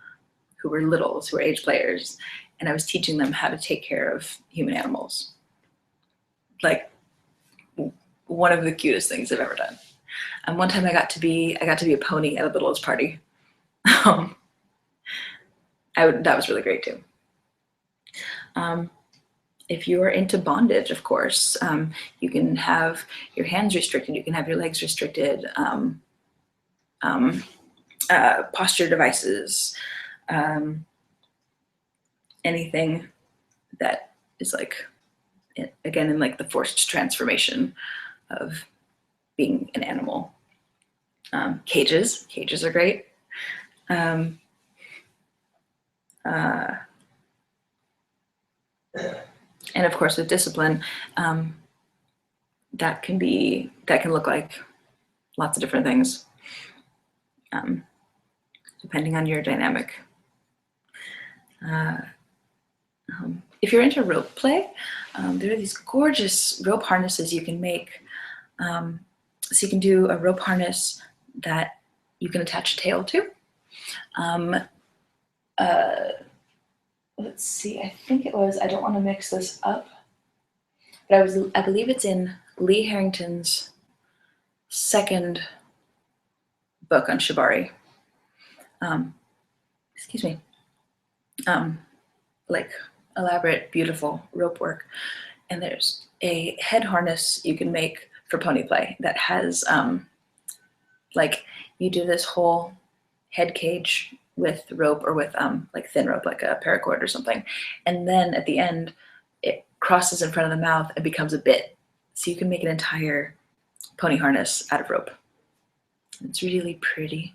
who were littles, who were age players, and I was teaching them how to take care of human animals. Like one of the cutest things I've ever done. And one time I got to be a pony at a littles party. That was really great too. If you're into bondage, of course, you can have your hands restricted, you can have your legs restricted, posture devices, anything that is like, again, in like the forced transformation of being an animal. Cages are great. And of course with discipline, that can look like lots of different things, depending on your dynamic. If you're into rope play, there are these gorgeous rope harnesses you can make. So you can do a rope harness that you can attach a tail to. Let's see, I think it was, I don't want to mix this up, but I believe it's in Lee Harrington's second book on shibari. Excuse me. Like elaborate, beautiful rope work. And there's a head harness you can make for pony play that has, like you do this whole head cage with rope or with like thin rope, like a paracord or something. And then at the end, it crosses in front of the mouth and becomes a bit. So you can make an entire pony harness out of rope. It's really pretty.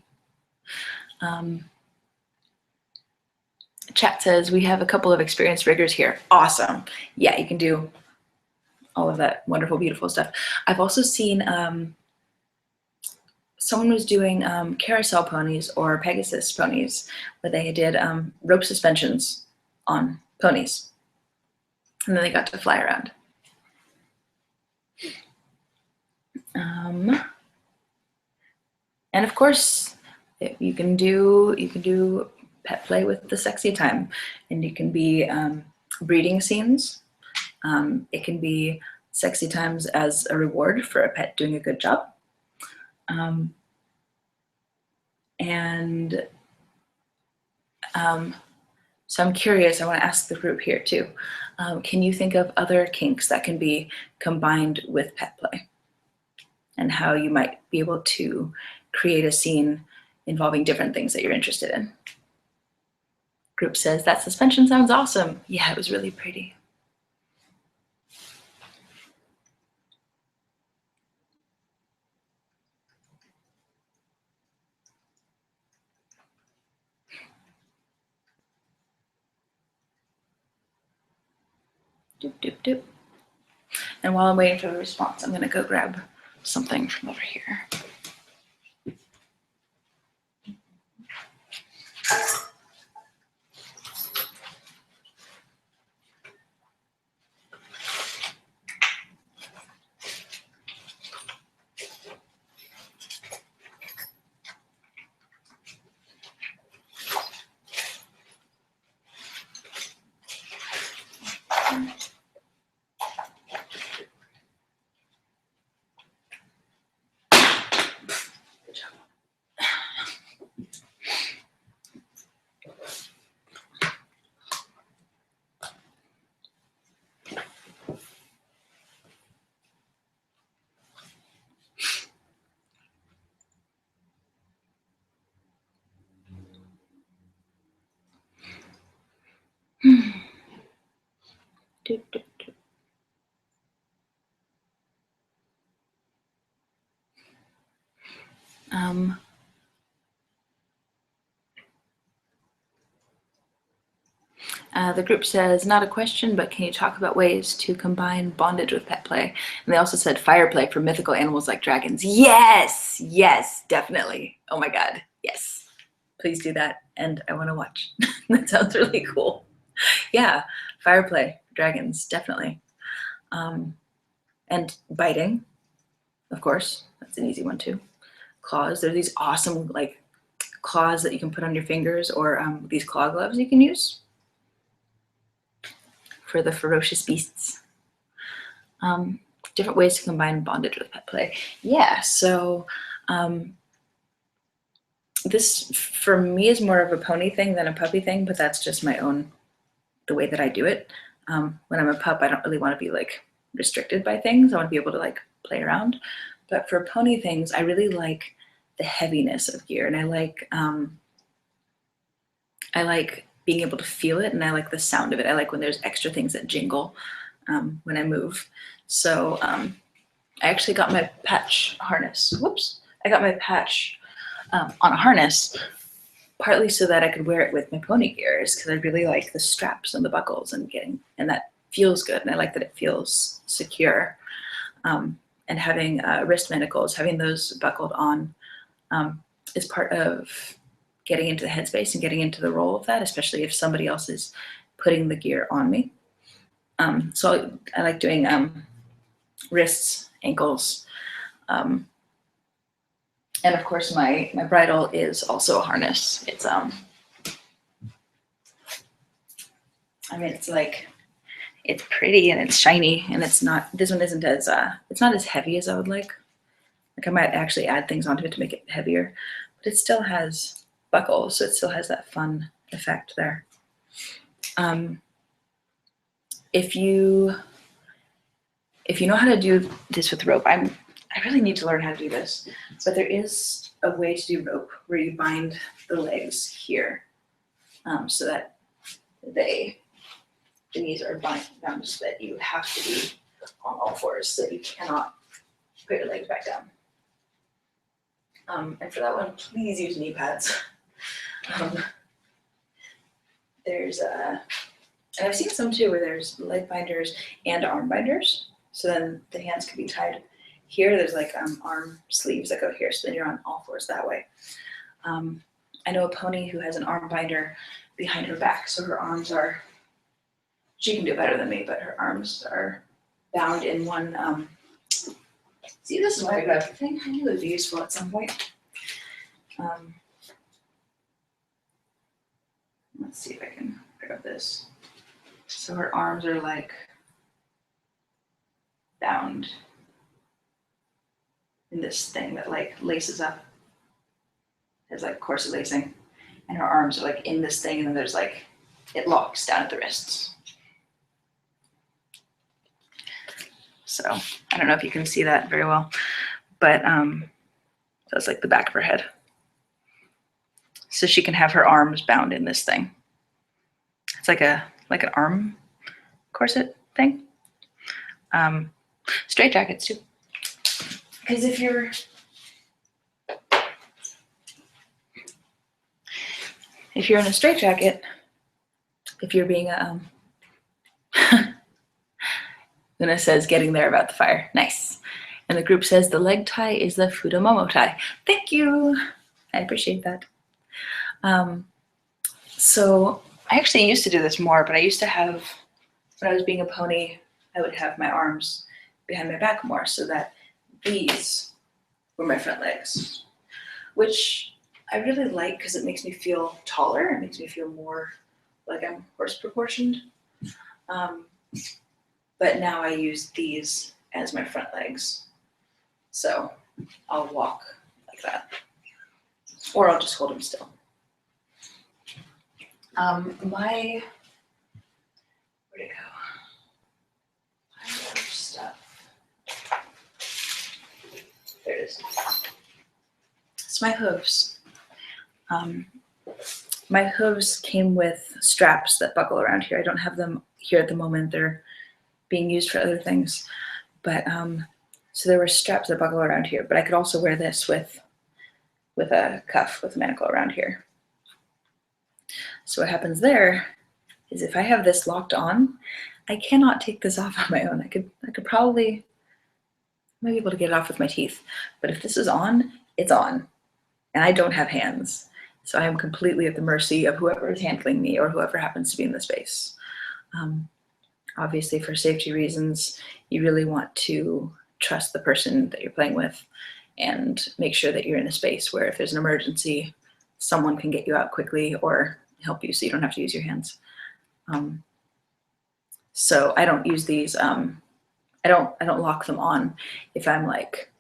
Chat says, we have a couple of experienced riggers here. Awesome. Yeah, you can do all of that wonderful, beautiful stuff. I've also seen someone was doing carousel ponies or Pegasus ponies where they did rope suspensions on ponies. And then they got to fly around. And of course, you can do pet play with the sexy time, and it can be breeding scenes. It can be sexy times as a reward for a pet doing a good job. So I'm curious, I want to ask the group here too. Can you think of other kinks that can be combined with pet play? And how you might be able to create a scene involving different things that you're interested in. Group says, that suspension sounds awesome. Yeah, it was really pretty. Doop, doop, doop. And while I'm waiting for the response, I'm gonna go grab something from over here. Do, do, do. The group says, not a question, but can you talk about ways to combine bondage with pet play? And they also said fire play for mythical animals like dragons. Yes, yes, definitely. Oh my God, yes. Please do that, and I want to watch. That sounds really cool. Yeah, fire play, dragons, definitely. And biting, of course, that's an easy one too. Claws, there are these awesome like claws that you can put on your fingers, or these claw gloves you can use for the ferocious beasts. Different ways to combine bondage with pet play. Yeah, so this for me is more of a pony thing than a puppy thing, but that's just my own, the way that I do it. When I'm a pup, I don't really want to be like restricted by things. I want to be able to like play around. But for pony things, I really like the heaviness of gear, and I like being able to feel it, and I like the sound of it. I like when there's extra things that jingle when I move. So I actually got my patch harness. Whoops. I got my patch on a harness partly so that I could wear it with my pony gears, because I really like the straps and the buckles and that feels good. And I like that it feels secure. And having wrist manacles, having those buckled on is part of getting into the headspace and getting into the role of that, especially if somebody else is putting the gear on me. So I like doing wrists, ankles, and of course my bridle is also a harness. It's it's pretty and it's shiny, and this one isn't as it's not as heavy as I would like. Like I might actually add things onto it to make it heavier, but it still has buckles, so it still has that fun effect there. If you know how to do this with rope, I really need to learn how to do this, but there is a way to do rope where you bind the legs here so that the knees are bound so that you have to be on all fours, so that you cannot put your legs back down. And for that one, please use knee pads. And I've seen some too where there's leg binders and arm binders. So then the hands can be tied here. There's like arm sleeves that go here. So then you're on all fours that way. I know a pony who has an arm binder behind her back. So her arms are, she can do it better than me, but her arms are bound in one. See, this is why I got a thing. I knew it would be useful at some point. Let's see if I can pick up this. So her arms are like bound in this thing that like laces up. There's like corset lacing, and her arms are like in this thing, and then there's like, it locks down at the wrists. So I don't know if you can see that very well, but that's like the back of her head. So she can have her arms bound in this thing. It's like an arm corset thing. Straight jackets too. Because if you're in a straight jacket, if you're being Luna says getting there about the fire. Nice. And the group says the leg tie is the Fudomomo tie. Thank you. I appreciate that. So I actually used to do this more, but I used to have, when I was being a pony, I would have my arms behind my back more, so that these were my front legs, which I really like because it makes me feel taller. It makes me feel more like I'm horse proportioned. But now I use these as my front legs. So I'll walk like that, or I'll just hold them still. Where'd it go? I have stuff. There it is. It's my hooves. My hooves came with straps that buckle around here. I don't have them here at the moment. They're being used for other things. But so there were straps that buckle around here, but I could also wear this with a cuff with a manacle around here. So what happens there is if I have this locked on, I cannot take this off on my own. I could probably be able to get it off with my teeth, but if this is on, it's on, and I don't have hands. So I am completely at the mercy of whoever is handling me or whoever happens to be in the space. Obviously, for safety reasons, you really want to trust the person that you're playing with and make sure that you're in a space where if there's an emergency, someone can get you out quickly or help you so you don't have to use your hands. So I don't use these. I don't lock them on if I'm like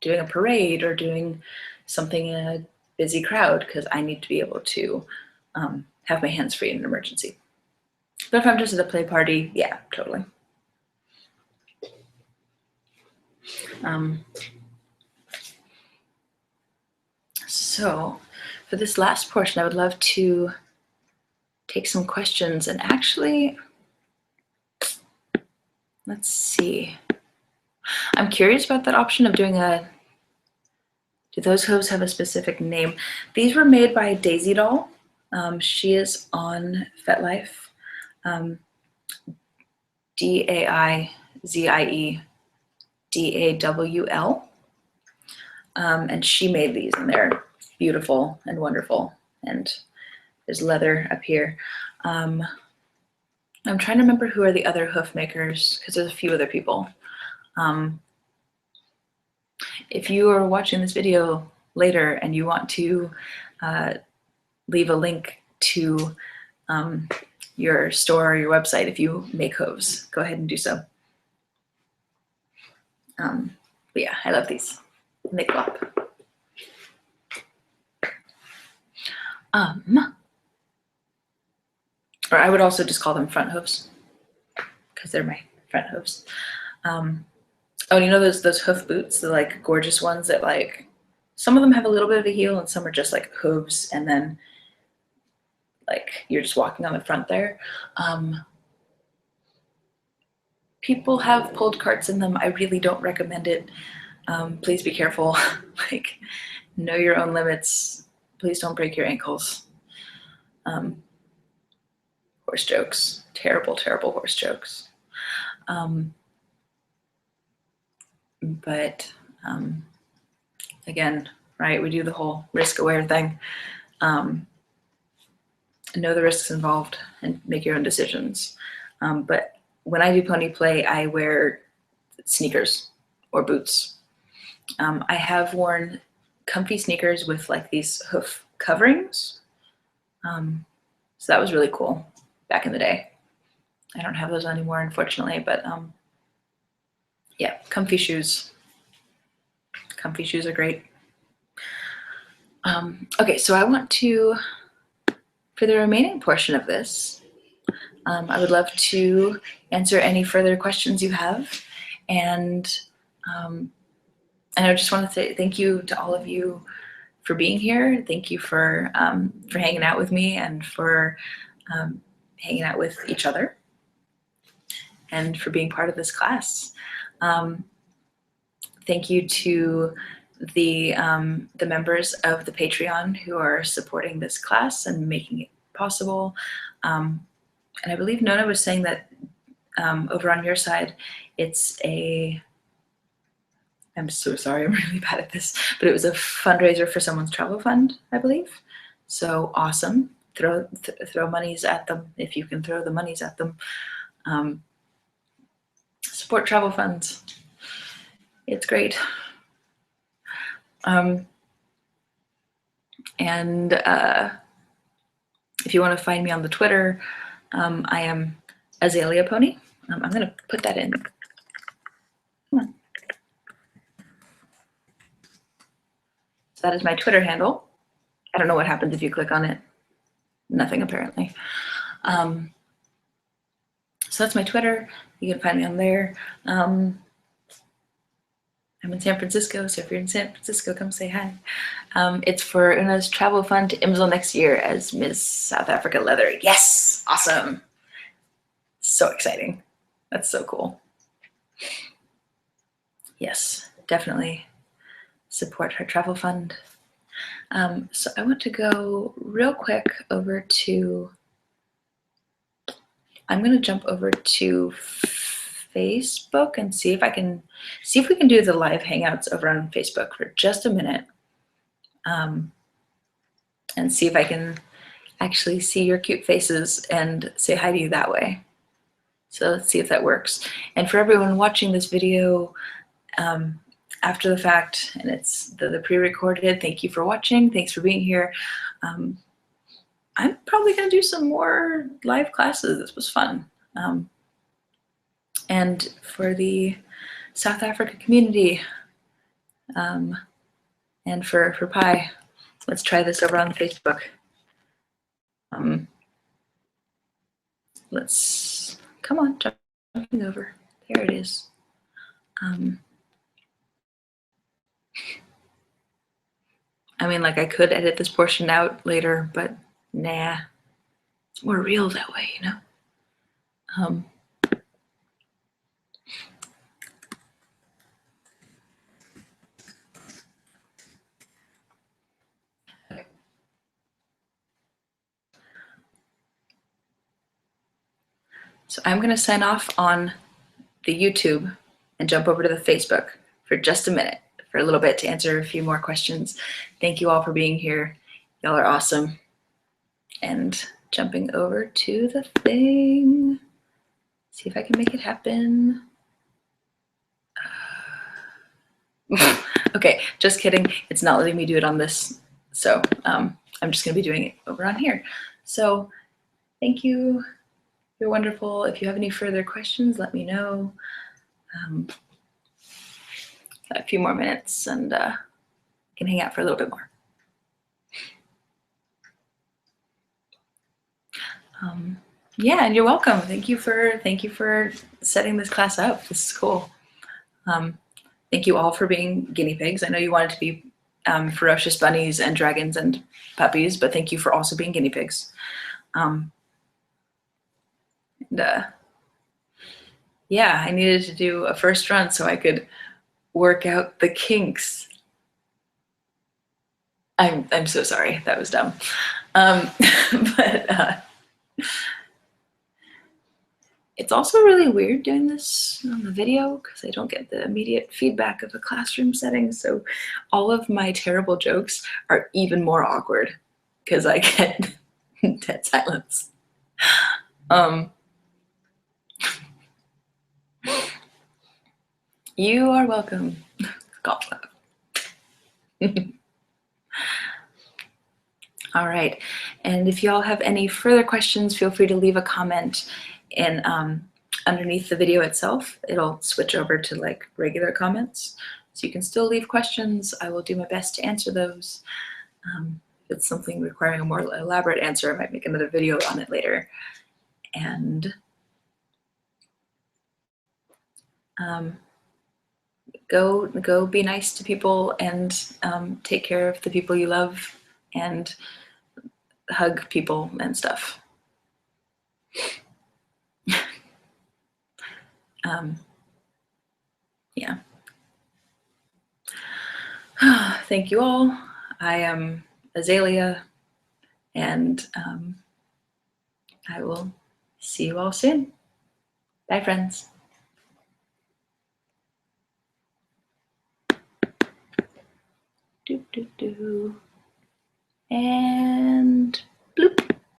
doing a parade or doing something in a busy crowd, because I need to be able to have my hands free in an emergency. But if I'm just at a play party, yeah, totally. So for this last portion, I would love to take some questions, and actually, let's see. I'm curious about that option of doing do those hooves have a specific name? These were made by Daisy Doll. She is on FetLife. DAIZIEDAWL. And she made these, and they're beautiful and wonderful. And there's leather up here. I'm trying to remember who are the other hoof makers, because there's a few other people. If you are watching this video later and you want to leave a link to your store or your website, if you make hooves, go ahead and do so. But yeah, I love these. They glop. Or I would also just call them front hooves, because they're my front hooves. Oh, you know those hoof boots, the like gorgeous ones that like, some of them have a little bit of a heel and some are just like hooves, and then like you're just walking on the front there. People have pulled carts in them. I really don't recommend it. Please be careful. Like, know your own limits. Please don't break your ankles. Horse jokes. Terrible, terrible horse jokes. But again, right, we do the whole risk-aware thing. Know the risks involved and make your own decisions. But when I do pony play, I wear sneakers or boots. I have worn comfy sneakers with like these hoof coverings. So that was really cool back in the day. I don't have those anymore, unfortunately, but yeah, comfy shoes. Comfy shoes are great. Okay, so I want to, for the remaining portion of this, I would love to answer any further questions you have. And I just want to say thank you to all of you for being here. Thank you for hanging out with me and for hanging out with each other and for being part of this class. Thank you to the members of the Patreon who are supporting this class and making it possible. And I believe Nona was saying that over on your side, it's I'm so sorry, I'm really bad at this, but it was a fundraiser for someone's travel fund, I believe. So awesome. Throw monies at them if you can throw the monies at them. Support travel funds. It's great. And if you want to find me on the Twitter, I am Azalea Pony. I'm going to put that in. Come on. So that is my Twitter handle. I don't know what happens if you click on it. Nothing, apparently. So that's my Twitter. You can find me on there. I'm in San Francisco, so if you're in San Francisco, come say hi. It's for Una's travel fund to IMSL next year as Miss South Africa Leather. Yes, awesome. So exciting. That's so cool. Yes, definitely support her travel fund. So I want to go real quick over to, I'm going to jump over to Facebook and see if we can do the live hangouts over on Facebook for just a minute. And see if I can actually see your cute faces and say hi to you that way. So let's see if that works. And for everyone watching this video after the fact, and it's the pre-recorded, thank you for watching. Thanks for being here. I'm probably going to do some more live classes. This was fun. And for the South Africa community and for Pi, let's try this over on Facebook. Let's, come on, jumping over. There it is. I mean, like I could edit this portion out later, but nah, it's more real that way, you know? So I'm gonna sign off on the YouTube and jump over to the Facebook for just a minute, for a little bit, to answer a few more questions. Thank you all for being here. Y'all are awesome. And jumping over to the thing. See if I can make it happen. Okay, just kidding. It's not letting me do it on this. So I'm just gonna be doing it over on here. So thank you. You're wonderful. If you have any further questions, let me know. A few more minutes and can hang out for a little bit more. Yeah, and you're welcome. Thank you for setting this class up. This is cool. Thank you all for being guinea pigs. I know you wanted to be ferocious bunnies and dragons and puppies, but thank you for also being guinea pigs. Yeah, I needed to do a first run so I could work out the kinks. I'm so sorry, that was dumb. But it's also really weird doing this on the video because I don't get the immediate feedback of a classroom setting. So all of my terrible jokes are even more awkward because I get dead silence. You are welcome. Golf clap. All right, and if y'all have any further questions, feel free to leave a comment in underneath the video itself. It'll switch over to like regular comments, so you can still leave questions. I will do my best to answer those. If it's something requiring a more elaborate answer, I might make another video on it later. And go be nice to people and take care of the people you love and hug people and stuff. Yeah. Thank you all. I am Azalea, and I will see you all soon. Bye, friends. And